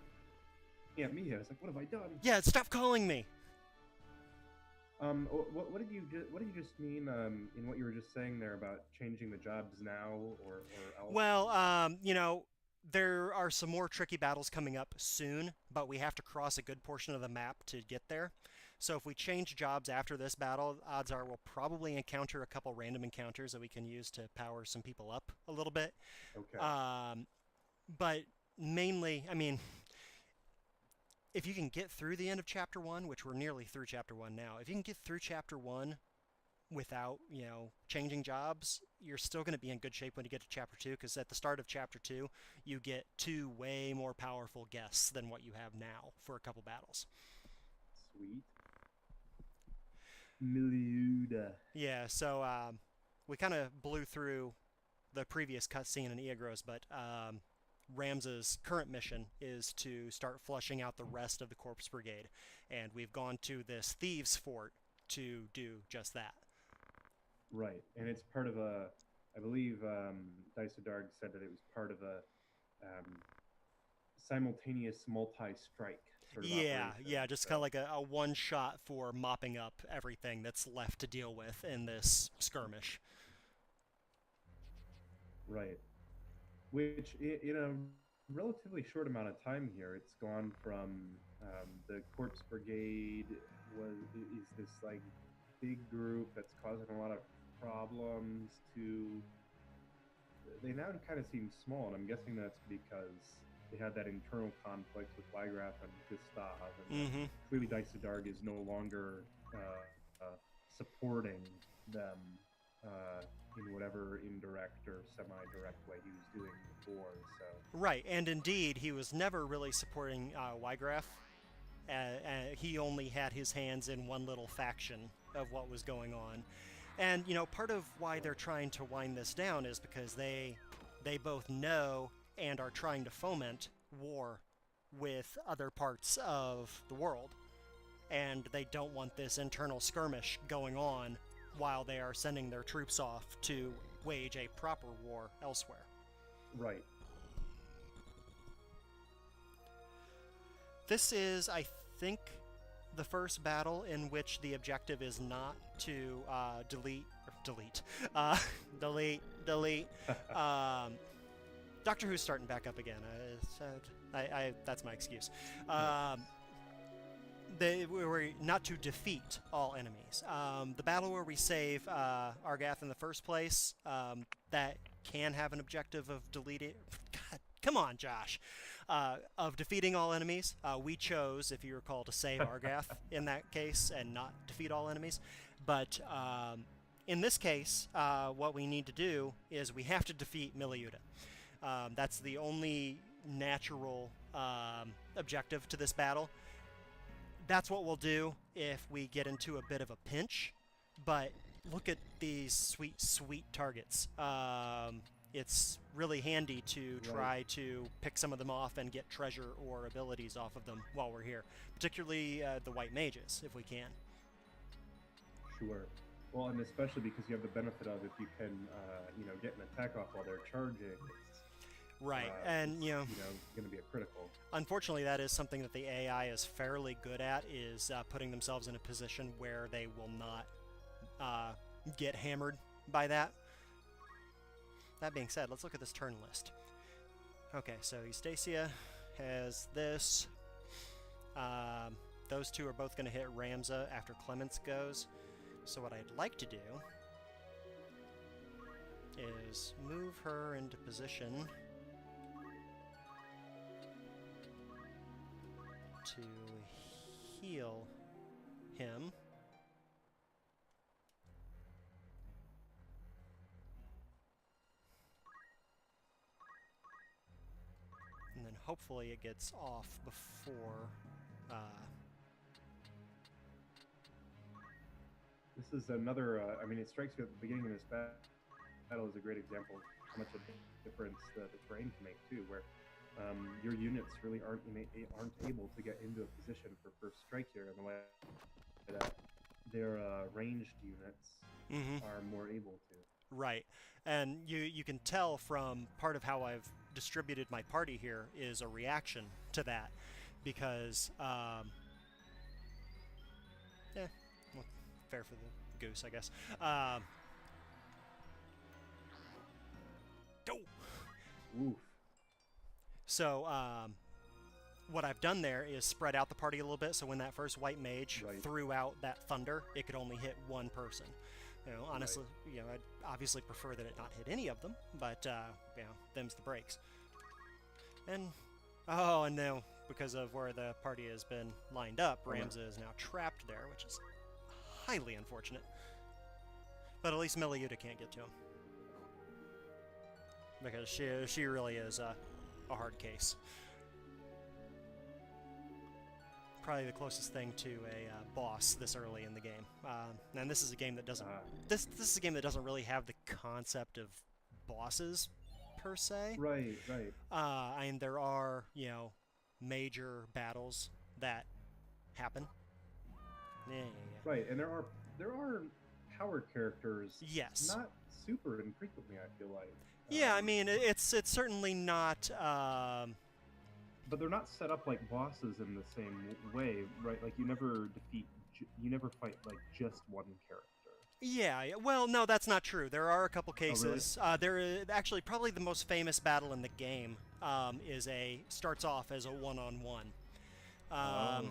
at me. I was like, what have I done? Yeah, stop calling me. What did you just mean in what you were just saying there about changing the jobs now or else? Well, you know, there are some more tricky battles coming up soon, but we have to cross a good portion of the map to get there. So if we change jobs after this battle, odds are we'll probably encounter a couple random encounters that we can use to power some people up a little bit. Okay. But mainly, I mean, if you can get through the end of Chapter 1, which we're nearly through Chapter 1 now, if you can get through Chapter 1 without, changing jobs, you're still going to be in good shape when you get to Chapter 2, because at the start of Chapter 2, you get 2 way more powerful guests than what you have now for a couple battles. Sweet. Milleuda. Yeah, so we kind of blew through the previous cutscene in Eagrose, but Ramza's current mission is to start flushing out the rest of the Corpse Brigade, and we've gone to this Thieves Fort to do just that. Right, and it's part of I believe Dysodarg said that it was part of a simultaneous multi-strike sort of operation. Yeah, just kind of like a one-shot for mopping up everything that's left to deal with in this skirmish. Right. Which, in a relatively short amount of time here, it's gone from the Corpse Brigade is this like big group that's causing a lot of problems to they now kind of seem small, and I'm guessing that's because they had that internal conflict with Wiegraf and Gustav, and clearly Dysodarg is no longer supporting them in whatever indirect or semi-direct way he was doing before. So Right, and indeed, he was never really supporting Wiegraf. He only had his hands in one little faction of what was going on. And, part of why they're trying to wind this down is because they both know and are trying to foment war with other parts of the world. And they don't want this internal skirmish going on while they are sending their troops off to wage a proper war elsewhere. Right. This is, I think, the first battle in which the objective is not to delete. Doctor Who's starting back up again. That's my excuse. They were not to defeat all enemies. The battle where we save Argath in the first place, that can have an objective of deleting... God, come on, Josh. Of defeating all enemies. We chose, if you recall, to save Argath in that case and not defeat all enemies. But in this case, what we need to do is we have to defeat Milleuda. That's the only natural objective to this battle. That's what we'll do if we get into a bit of a pinch. But look at these sweet, sweet targets. It's really handy to try to pick some of them off and get treasure or abilities off of them while we're here. Particularly the white mages, if we can. Sure. Well, and especially because you have the benefit of if you can, get an attack off while they're charging. Right, and going to be a critical. Unfortunately, that is something that the AI is fairly good at, is putting themselves in a position where they will not get hammered by that. That being said, let's look at this turn list. Okay, so Eustacia has this. Those two are both going to hit Ramza after Clemens goes. So what I'd like to do is move her into position to heal him. And then hopefully it gets off before... This is another, it strikes you at the beginning of this battle is a great example of how much of a difference the terrain can make too, where your units really aren't able to get into a position for first strike here in the way that their ranged units are more able to. Right, and you can tell from part of how I've distributed my party here is a reaction to that, because fair for the goose, I guess. Go. Oof. So what I've done there is spread out the party a little bit, so when that first white mage threw out that thunder, it could only hit one person. Honestly, I'd obviously prefer that it not hit any of them, but them's the breaks. And no, because of where the party has been lined up, Ramza is now trapped there, which is highly unfortunate. But at least Milleuda can't get to him. Because she really is a hard case. Probably the closest thing to a boss this early in the game. And this is a game that doesn't... This is a game that doesn't really have the concept of bosses, per se. Right, right. And there are, you know, major battles that happen. Yeah. Right, and there are powered characters. Yes. Not super infrequently, I feel like. Yeah, I mean, it's certainly not... But they're not set up like bosses in the same way, right? Like you never fight like just one character. Yeah, well, no, that's not true. There are a couple cases. Oh, really? There is actually probably the most famous battle in the game starts off as a one-on-one. Are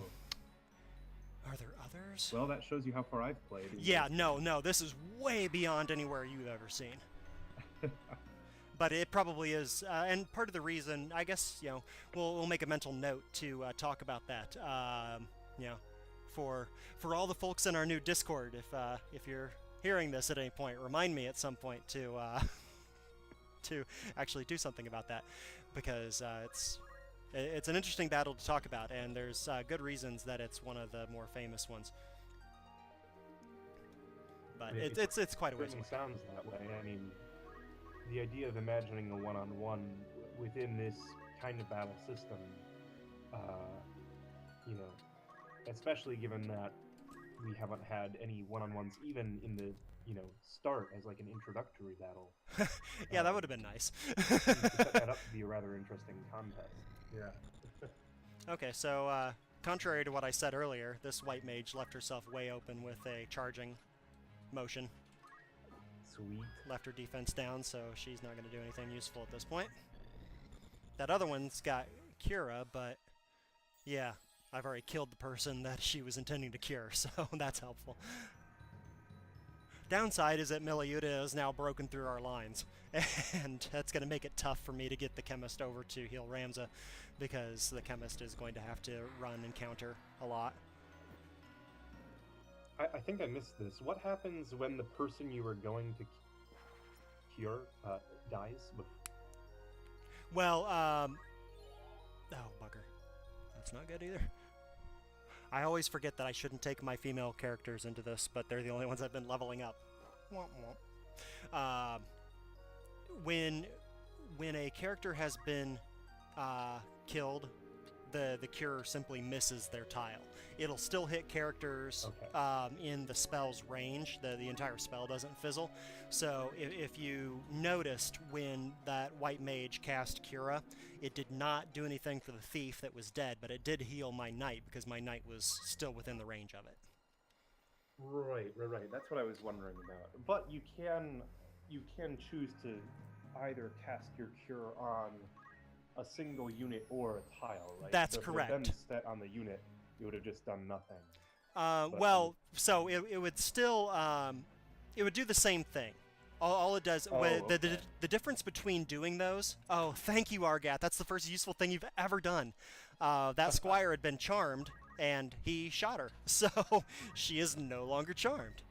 there others? Well, that shows you how far I've played. Yeah, no, this is way beyond anywhere you've ever seen. But it probably is, and part of the reason, I guess, you know, we'll make a mental note to talk about that. You know, for all the folks in our new Discord, if you're hearing this at any point, remind me at some point to to actually do something about that, because it's an interesting battle to talk about, and there's good reasons that it's one of the more famous ones. But it's quite a ways away. It sounds that way. I mean, the idea of imagining a one-on-one within this kind of battle system, you know, especially given that we haven't had any one-on-ones even in the, you know, start as like an introductory battle. Yeah, that would have been nice. Set that up to be a rather interesting contest. Yeah. Okay, so contrary to what I said earlier, this white mage left herself way open with a charging motion. Sweet. Left her defense down, so she's not going to do anything useful at this point. That other one's got Cura, but yeah, I've already killed the person that she was intending to cure, so that's helpful. Downside is that Milleuda is now broken through our lines, and that's going to make it tough for me to get the chemist over to heal Ramza, because the chemist is going to have to run and counter a lot. I think I missed this. What happens when the person you were going to cure dies? Well, oh, bugger. That's not good either. I always forget that I shouldn't take my female characters into this, but they're the only ones I've been leveling up. When a character has been killed, the cure simply misses their tile. It'll still hit characters in the spell's range. The entire spell doesn't fizzle. So if you noticed when that white mage cast Cura, it did not do anything for the thief that was dead, but it did heal my knight because my knight was still within the range of it. Right. That's what I was wondering about. But you can choose to either cast your cure on a single unit or a tile, right? That's so correct. If it had been set on the unit, you would have just done nothing. Well, so it would still it would do the same thing. All it does, the difference between doing those. Oh, thank you, Argat. That's the first useful thing you've ever done. That squire had been charmed, and he shot her, so she is no longer charmed.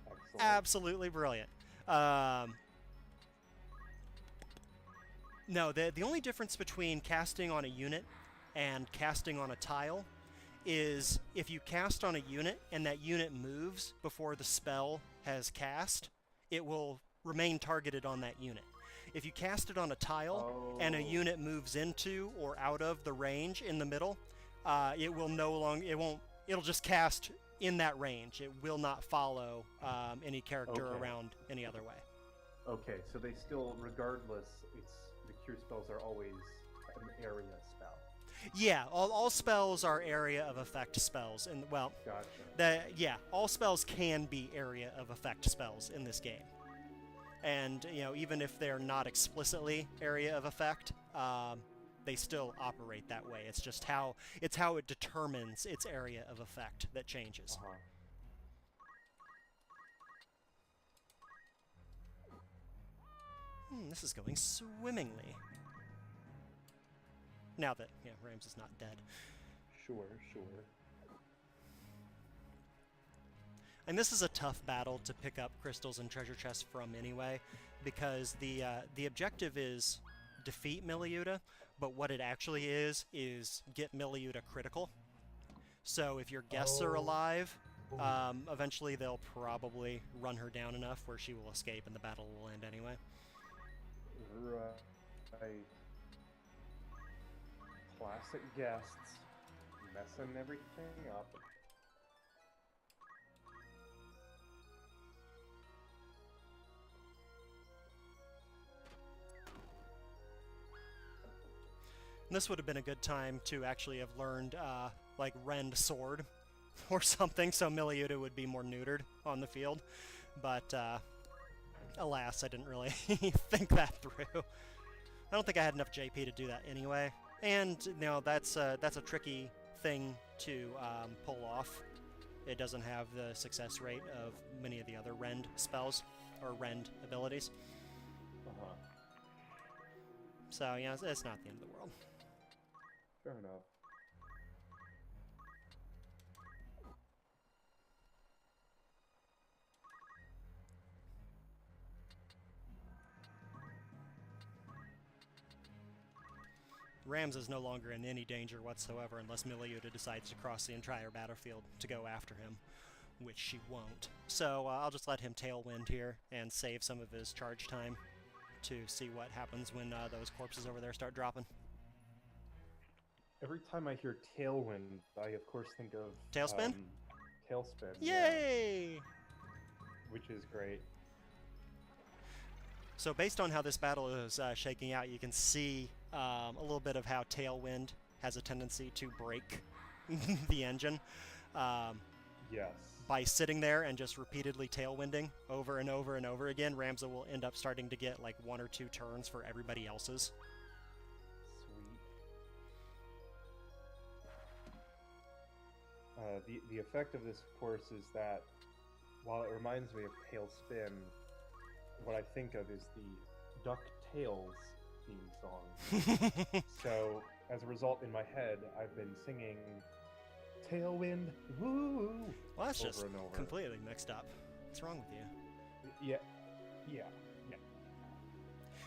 Excellent. Absolutely brilliant. No, the only difference between casting on a unit and casting on a tile is if you cast on a unit and that unit moves before the spell has cast, it will remain targeted on that unit. If you cast it on a tile and a unit moves into or out of the range in the middle, it will no longer, it'll just cast in that range. It will not follow any character around any other way. Okay, so they still, regardless, the cure spells are always an area spell. Yeah, all spells are area of effect spells, and well, Gotcha. all spells can be area of effect spells in this game, and you know, even if they're not explicitly area of effect, they still operate that way. It's just how it determines its area of effect that changes. This is going swimmingly. Now that, Rams is not dead. Sure. And this is a tough battle to pick up crystals and treasure chests from anyway, because the objective is defeat Milleuda, but what it actually is get Milleuda critical. So if your guests are alive, eventually they'll probably run her down enough where she will escape and the battle will end anyway. Right. Classic guests messing everything up. This would have been a good time to actually have learned, like, Rend Sword or something, so Milleuda would be more neutered on the field. But, alas, I didn't really think that through. I don't think I had enough JP to do that anyway. And, you know, that's a tricky thing to pull off. It doesn't have the success rate of many of the other Rend spells, or Rend abilities. So, yeah, it's not the end of the world. Fair enough. Rams is no longer in any danger whatsoever unless Milleuda decides to cross the entire battlefield to go after him, which she won't. So I'll just let him tailwind here and save some of his charge time to see what happens when those corpses over there start dropping. Every time I hear Tailwind, I of course think of... Tailspin? Tailspin, Yay! Yeah, which is great. So based on how this battle is shaking out, you can see a little bit of how Tailwind has a tendency to break the engine. Yes. By sitting there and just repeatedly tailwinding over and over and over again, Ramza will end up starting to get like 1 or 2 turns for everybody else's. Sweet. The effect of this, of course, is that while it reminds me of Tailspin, what I think of is the DuckTales theme song. So, as a result, in my head, I've been singing Tailwind, woo! Well, that's over just and over. completely mixed up. What's wrong with you? Yeah.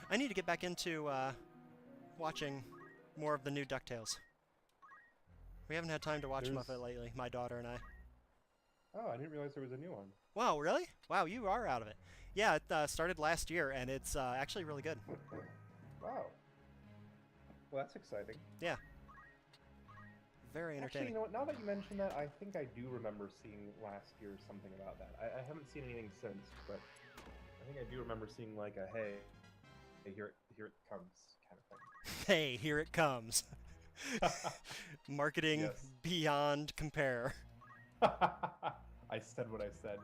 I need to get back into watching more of the new DuckTales. We haven't had time to watch them of it lately, my daughter and I. Oh, I didn't realize there was a new one. Wow, really? Wow, you are out of it. Yeah, it started last year, and it's actually really good. Wow. Well, that's exciting. Yeah. Very entertaining. Actually, you know what? Now that you mention that, I think I do remember seeing last year something about that. I haven't seen anything since, but I think I do remember seeing like a hey, here it comes kind of thing. Hey, here it comes. Marketing Yes. beyond compare. I said what I said.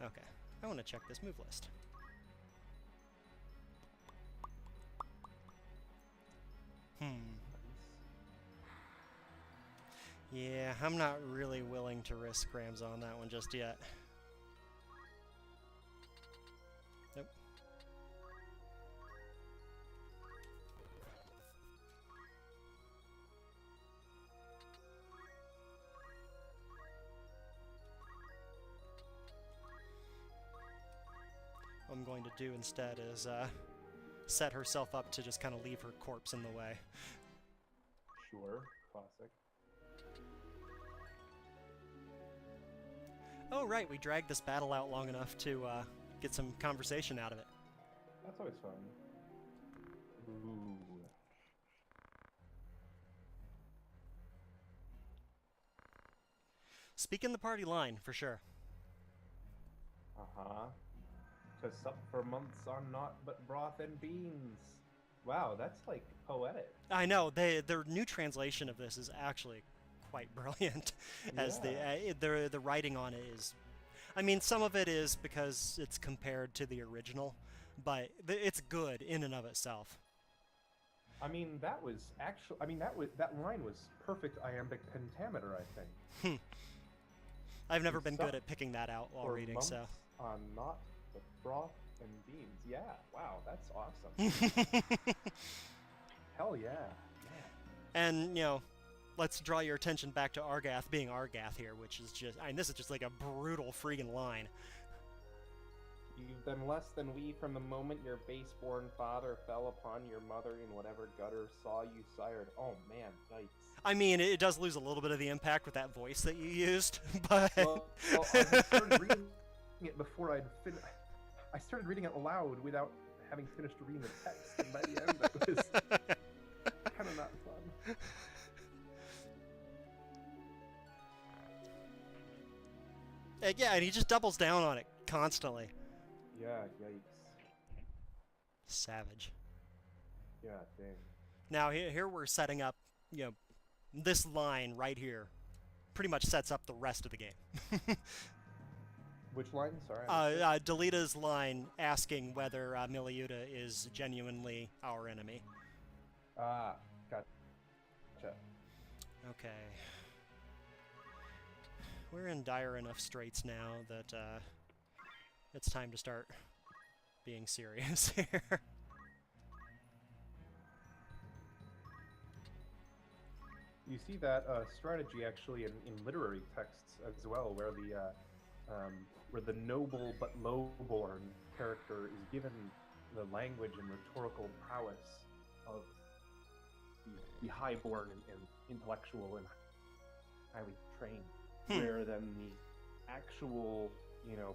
Okay, I want to check this move list. Yeah, I'm not really willing to risk Rams on that one just yet. Nope. What I'm going to do instead is set herself up to just kind of leave her corpse in the way. Sure, classic. Oh, right, we dragged this battle out long enough to get some conversation out of it. That's always fun. Ooh. Speaking the party line, for sure. Uh-huh. To sup for months on naught but broth and beans. Wow, that's like poetic. I know, their new translation of this is actually quite brilliant. As the writing on it is, I mean, some of it is because it's compared to the original, but it's good in and of itself. I mean, that was actually, that line was perfect iambic pentameter, I think. I've never been good at picking that out while For reading, months so. on naught but broth and beans. Yeah, wow, that's awesome. Hell yeah. And, you know, let's draw your attention back to Argath being Argath here, which is just, I mean, this is just like a brutal freaking line. You've been less than we from the moment your base-born father fell upon your mother in whatever gutter saw you sired. Oh man, yikes. I mean, it does lose a little bit of the impact with that voice that you used, but... Well, I started reading it before I started reading it aloud without having finished reading the text, and by the end it was kind of not fun. Yeah, and he just doubles down on it constantly. Yeah, yikes. Savage. Yeah, dang. Now, here we're setting up, you know, this line right here pretty much sets up the rest of the game. Which line? Sorry. Delita's line asking whether Milleuda is genuinely our enemy. Ah, gotcha. Okay. We're in dire enough straits now that it's time to start being serious here. You see that strategy actually in literary texts as well, where the noble but low-born character is given the language and rhetorical prowess of the high-born and intellectual and highly trained, rather than the actual,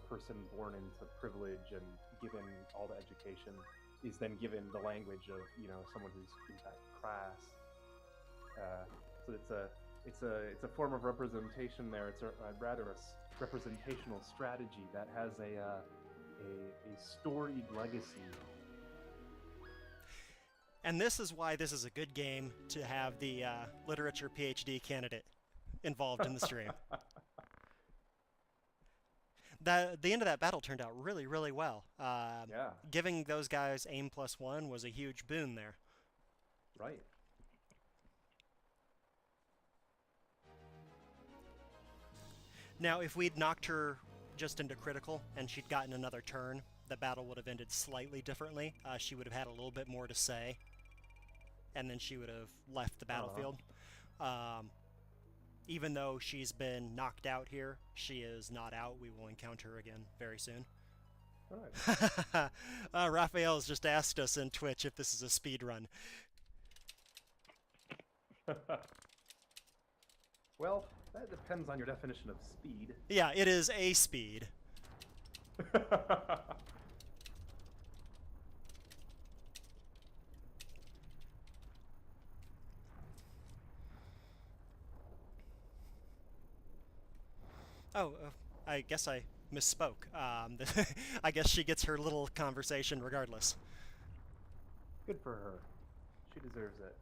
person born into privilege and given all the education is then given the language of, someone who's in fact crass. So it's a form of representation there. It's rather a representational strategy that has a storied legacy. And this is why this is a good game to have the literature PhD candidate involved in the stream. The end of that battle turned out really, really well. Yeah. Giving those guys aim +1 was a huge boon there. Right. Now, if we'd knocked her just into critical and she'd gotten another turn, the battle would have ended slightly differently. She would have had a little bit more to say, and then she would have left the battlefield. Even though she's been knocked out here, she is not out. We will encounter her again very soon. Right. Raphael's just asked us in Twitch if this is a speed run. Well, that depends on your definition of speed. Yeah, it is a speed. Oh, I guess I misspoke. I guess she gets her little conversation regardless. Good for her. She deserves it.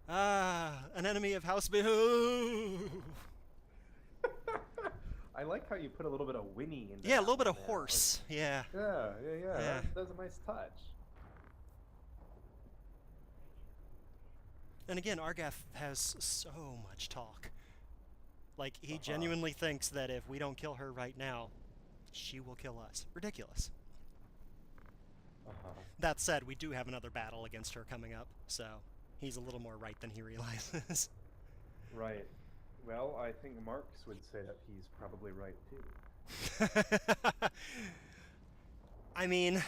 An enemy of House Behoof. I like how you put a little bit of whinny in there. Yeah, a little bit of horse. Yeah. Yeah. That's a nice touch. And again, Argath has so much talk. Like, he genuinely thinks that if we don't kill her right now, she will kill us. Ridiculous. That said, we do have another battle against her coming up, so he's a little more right than he realizes. Right. Well, I think Marx would say that he's probably right, too. I mean,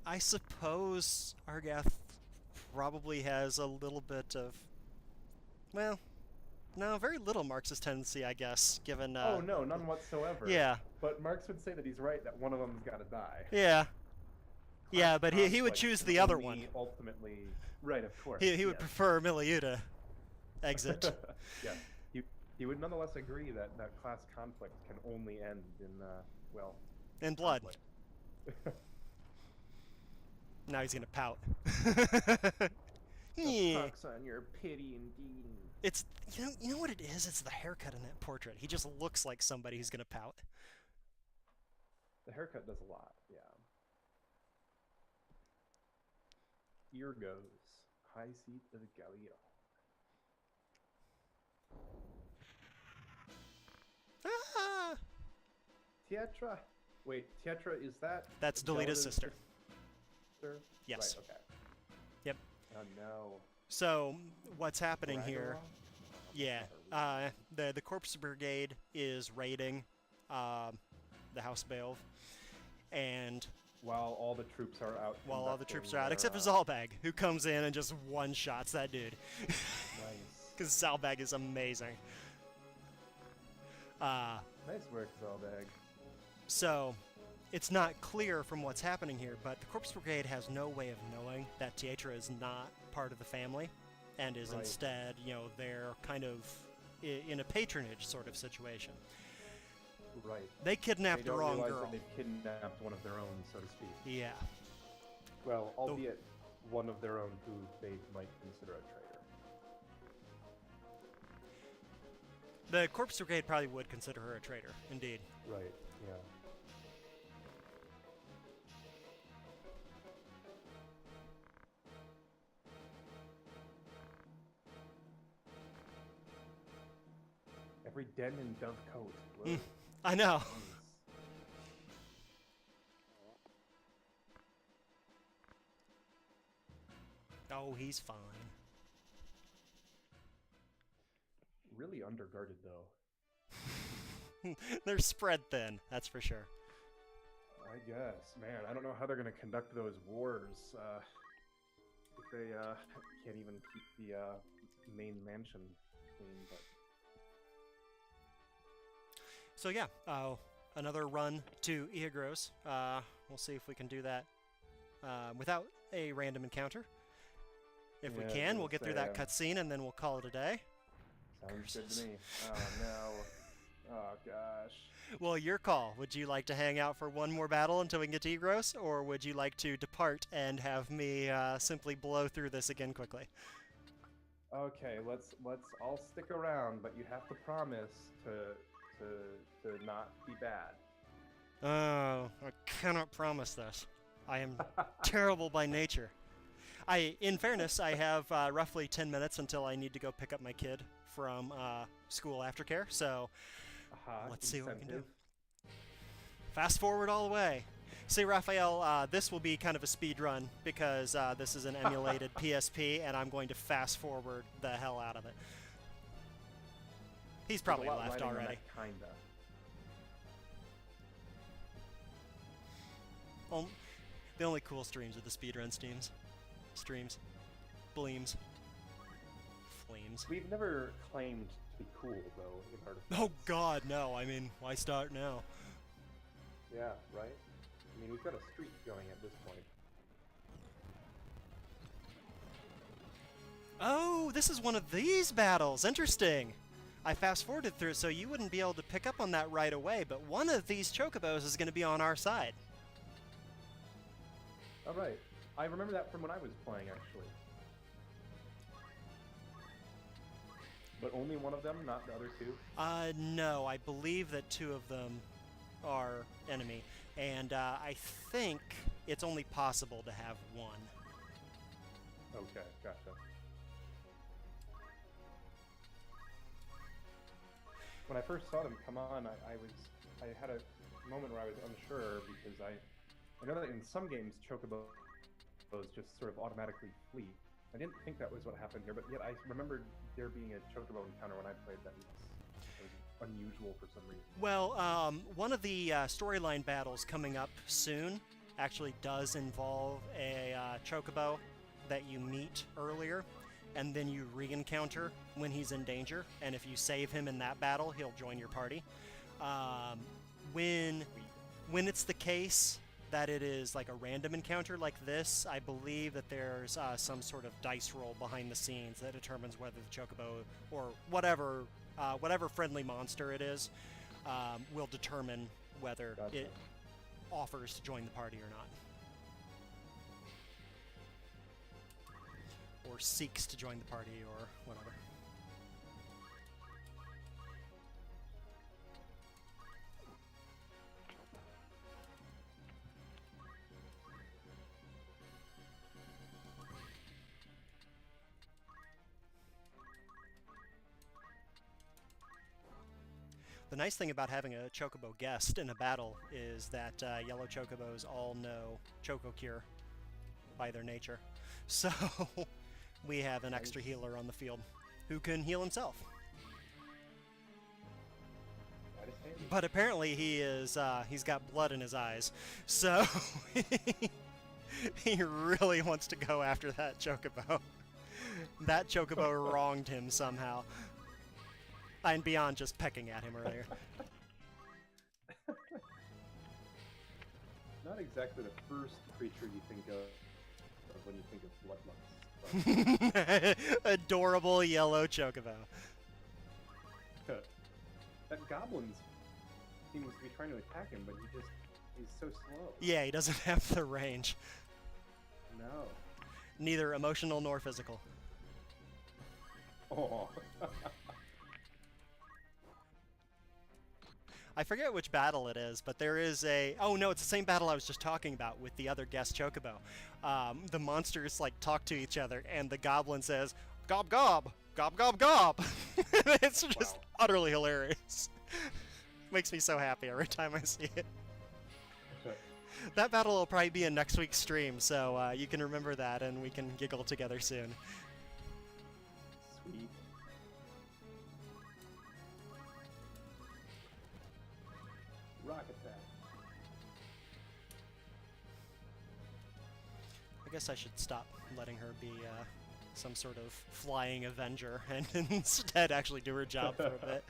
I suppose Argath probably has a little bit of, well, no, very little Marxist tendency, I guess, given... oh, no, none whatsoever. Yeah. But Marx would say that he's right, that one of them's got to die. Yeah. Yeah, but he would choose the other one. Ultimately, right, of course. He would prefer Milleuda exit. Yeah. He would nonetheless agree that class conflict can only end in, well... in blood. Now he's gonna pout. Yeah. Pox on your pity indeed. It's you know what it is? It's the haircut in that portrait. He just looks like somebody who's gonna pout. The haircut does a lot, yeah. Eagrose, high seat of Galileo. Ah! Tietra. Wait, Tietra, is that... That's Delita's sister. Sister? Yes. Right, okay. Yep. Oh no. So what's happening here? Ragnarok? Yeah, the Corpse Brigade is raiding the House of Beowulf, and While all the troops are out. while all the conducting troops are out, their, except for Zalbag, who comes in and just one-shots that dude. Nice. Because Zalbag is amazing. Nice work, Zalbag. So, it's not clear from what's happening here, but the Corpse Brigade has no way of knowing that Tietra is not part of the family, and is Right. instead, you know, they're kind of in a patronage sort of situation. Right. They kidnapped They the don't wrong realize girl. that they've kidnapped one of their own, so to speak. Yeah. Well, albeit one of their own who they might consider a traitor. The Corpse Brigade probably would consider her a traitor, indeed. Right, yeah. Every den in Dovecote. Whoa. I know. Jeez. Oh, he's fine. Really underguarded, though. They're spread thin, that's for sure. I guess. Man, I don't know how they're going to conduct those wars. If they can't even keep the main mansion clean, but... So yeah, another run to Eagrose. We'll see if we can do that without a random encounter. If we Yeah, I can, was we'll gonna get through say, that cutscene and then we'll call it a day. Sounds good Curses. to me. Oh, no. Oh, gosh. Well, your call. Would you like to hang out for one more battle until we can get to Eagrose, or would you like to depart and have me simply blow through this again quickly? Okay, let's all stick around, but you have to promise to not be bad. Oh, I cannot promise this. I am terrible by nature. In fairness, I have roughly 10 minutes until I need to go pick up my kid from school aftercare, so let's see what we can do. Fast forward all the way. See, Raphael, this will be kind of a speed run because this is an emulated PSP, and I'm going to fast forward the hell out of it. He's probably There's a lot left riding on already. that, kinda. The only cool streams are the speedrun streams, bleams, flames. We've never claimed to be cool, though, in our defense. Oh God, no! I mean, why start now? Yeah, right? I mean, we've got a streak going at this point. Oh, this is one of these battles. Interesting. I fast forwarded through, so you wouldn't be able to pick up on that right away. But one of these chocobos is going to be on our side. All right. I remember that from when I was playing, actually. But only one of them, not the other two? No, I believe that two of them are enemy. And I think it's only possible to have one. Okay, gotcha. When I first saw them come on, I had a moment where I was unsure because I know that in some games chocobos just sort of automatically flee. I didn't think that was what happened here, but yet I remembered there being a chocobo encounter when I played that was unusual for some reason. Well, one of the storyline battles coming up soon actually does involve a chocobo that you meet earlier, and then you re-encounter when he's in danger, and if you save him in that battle, he'll join your party. When it's the case that it is like a random encounter like this, I believe that there's some sort of dice roll behind the scenes that determines whether the chocobo or whatever friendly monster it is will determine whether Gotcha. it offers to join the party or not. Or seeks to join the party or whatever. The nice thing about having a chocobo guest in a battle is that yellow chocobos all know Choco Cure. by their nature. So we have an extra healer on the field who can heal himself. That is handy. But apparently he's got blood in his eyes, so he really wants to go after that chocobo. That chocobo wronged him somehow. And beyond just pecking at him earlier. Not exactly the first creature you think of when you think of bloodlust. Adorable yellow chocobo. That goblin seems to be trying to attack him, but he's so slow. Yeah, he doesn't have the range. No. Neither emotional nor physical. Oh. I forget which battle it is, but there is a... Oh, no, it's the same battle I was just talking about with the other guest chocobo. The monsters, like, talk to each other, and the goblin says, "Gob gob! Gob gob gob!" It's just utterly hilarious. Makes me so happy every time I see it. That battle will probably be in next week's stream, so you can remember that, and we can giggle together soon. Sweet. Rock attack. I guess I should stop letting her be some sort of flying avenger and instead actually do her job for a bit.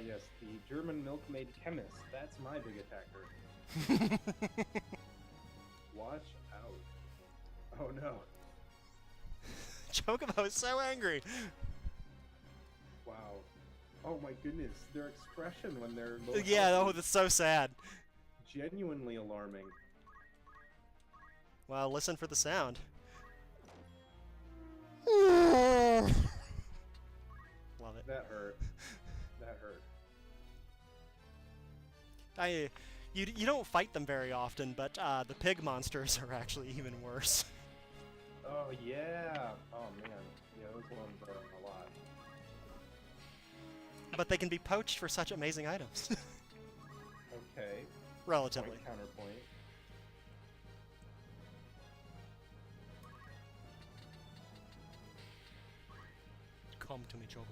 Yes, the German milkmaid chemist. That's my big attacker. Watch out. Oh no. Chocobo is so angry. Wow. Oh my goodness, their expression when they're low Yeah, health oh, is that's so sad. genuinely alarming. Well, listen for the sound. Love it. That hurt. That hurt. You don't fight them very often, but the pig monsters are actually even worse. Oh yeah. Oh man. Yeah, those ones are a lot. But they can be poached for such amazing items. Okay. Relatively. Point, counterpoint. Come to me, Chocobo.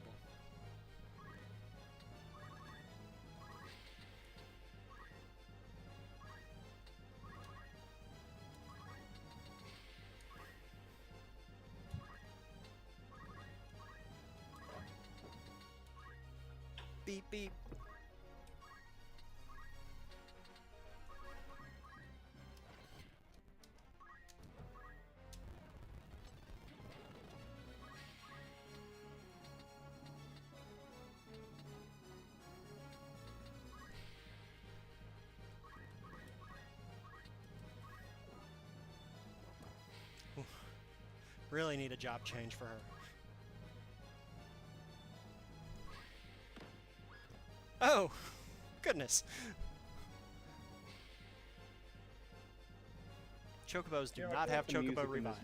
Beep, beep. Oof. Really need a job change for her. Oh, goodness. Chocobos do Yeah, I not feel have like the music Chocobo in Revive. this-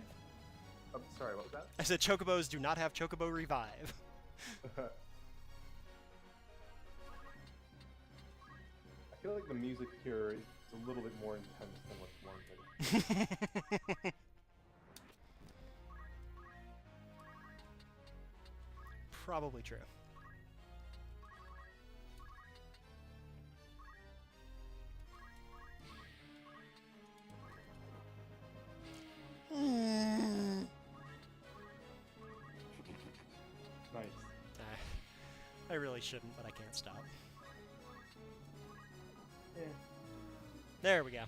Oh, sorry, what was that? I said Chocobos do not have Chocobo Revive. I feel like the music here is a little bit more intense than what's wanted. Probably true. Nice. I really shouldn't, but I can't stop. Eh. There we go.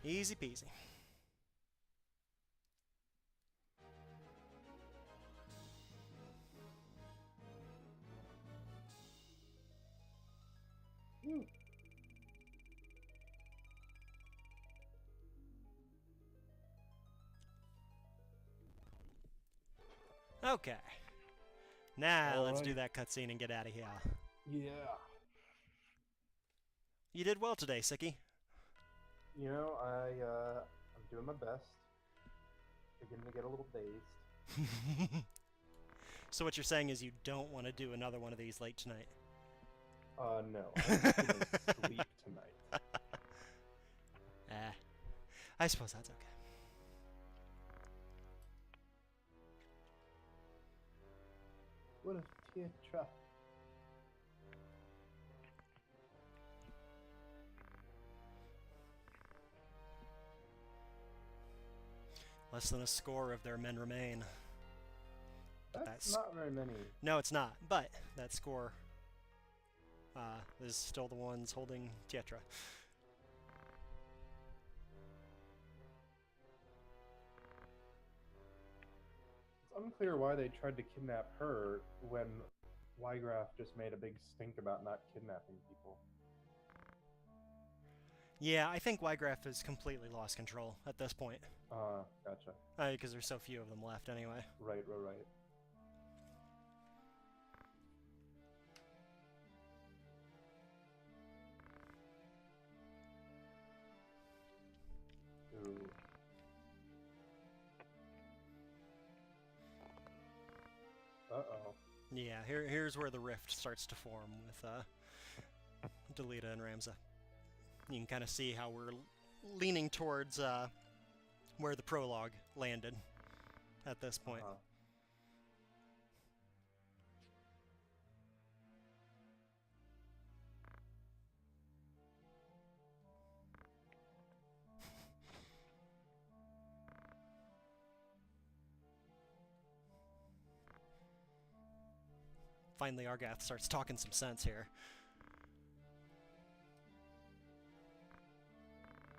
Easy peasy. Okay. Now let's do that cutscene and get out of here. Yeah. You did well today, Siki. You know, I'm doing my best. Beginning to get a little dazed. So what you're saying is you don't want to do another one of these late tonight? No. I'm just gonna sleep tonight. I suppose that's okay. What a Tietra. Less than a score of their men remain. That's not very many. No, it's not. But that score is still the ones holding Tietra. It's unclear why they tried to kidnap her when Wiegraf just made a big stink about not kidnapping people. Yeah, I think Wiegraf has completely lost control at this point. Gotcha. Because there's so few of them left anyway. Right. Ooh. Uh-oh. Yeah, here's where the rift starts to form with Delita and Ramza. You can kind of see how we're leaning towards where the prologue landed at this point. Finally, Argath starts talking some sense here.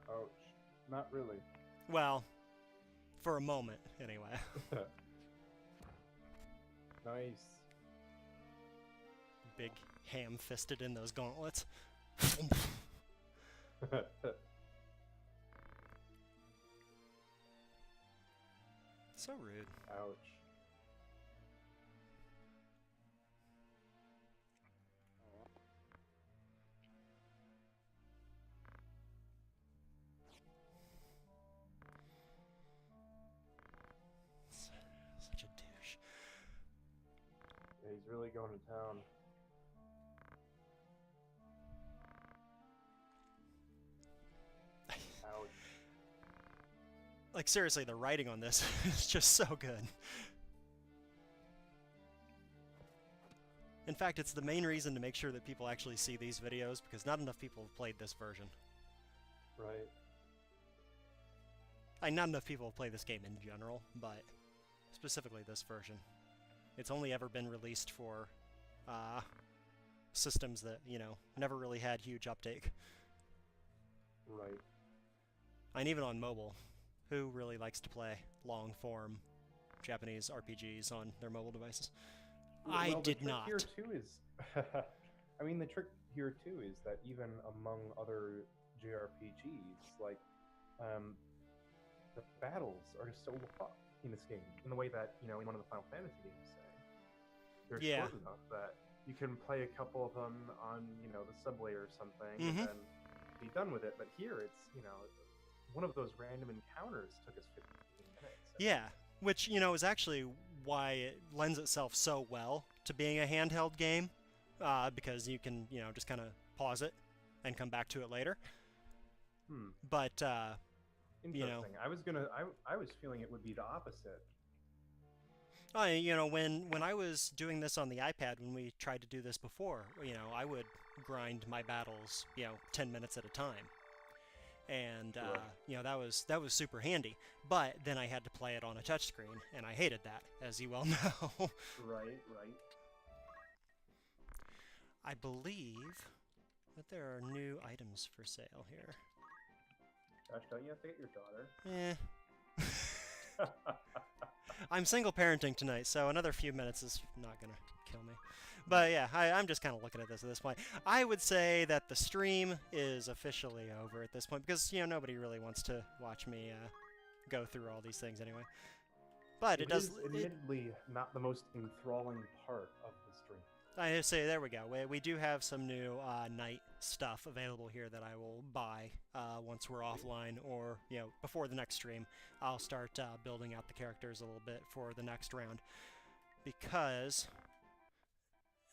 Ouch. Not really. Well, for a moment, anyway. Nice. Big ham-fisted in those gauntlets. So rude. Ouch. Such a douche. Yeah, he's really going to town. Ouch. Like, seriously, the writing on this is just so good. In fact, it's the main reason to make sure that people actually see these videos, because not enough people have played this version. Right. Not enough people have played this game in general, but specifically this version. It's only ever been released for systems that, you know, never really had huge uptake. Right. And even on mobile, who really likes to play long-form Japanese RPGs on their mobile devices? Well, I did the trick not. Here too is, I mean, the trick here too is that even among other JRPGs, like, the battles are just so rough in this game, in the way that, you know, in one of the Final Fantasy games say. They're Yeah. short enough that you can play a couple of them on, you know, the subway or something, Mhm. and then be done with it. But here, it's, you know, one of those random encounters took us 15 minutes. Yeah, which, you know, is actually why it lends itself so well to being a handheld game, because you can, you know, just kind of pause it and come back to it later. But, Interesting. you know, I was feeling it would be the opposite. you know, when I was doing this on the iPad, when we tried to do this before, you know, I would grind my battles, you know, 10 minutes at a time. And, Sure. you know, that was super handy. But then I had to play it on a touchscreen, and I hated that, as you well know. Right. I believe that there are new items for sale here. Gosh, don't you have to get your daughter? Eh. I'm single parenting tonight, so another few minutes is not gonna kill me. But yeah, I'm just kind of looking at this point. I would say that the stream is officially over at this point, because, you know, nobody really wants to watch me go through all these things anyway. But it does... is admittedly not the most enthralling part of the stream. I say, there we go. We do have some new night stuff available here that I will buy once we're offline, or, you know, before the next stream. I'll start building out the characters a little bit for the next round, because,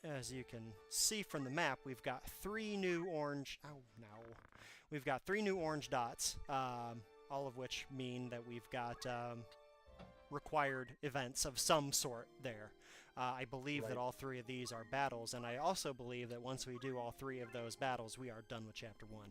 as you can see from the map, we've got 3 new orange... Oh, no. We've got 3 new orange dots all of which mean that we've got required events of some sort there. I believe that all 3 of these are battles, and I also believe that once we do all 3 of those battles, we are done with Chapter 1.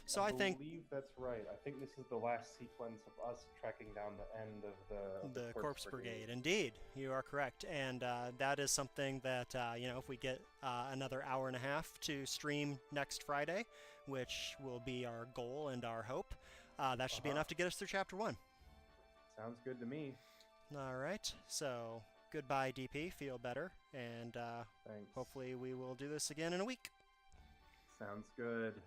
So I think... I believe that's right. I think this is the last sequence of us tracking down the end of the Corpse Brigade. Indeed, you are correct. And that is something that, if we get another hour and a half to stream next Friday, which will be our goal and our hope, that should be enough to get us through Chapter 1. Sounds good to me. All right, so goodbye, DP. Feel better, and Thanks. hopefully we will do this again in a week. Sounds good.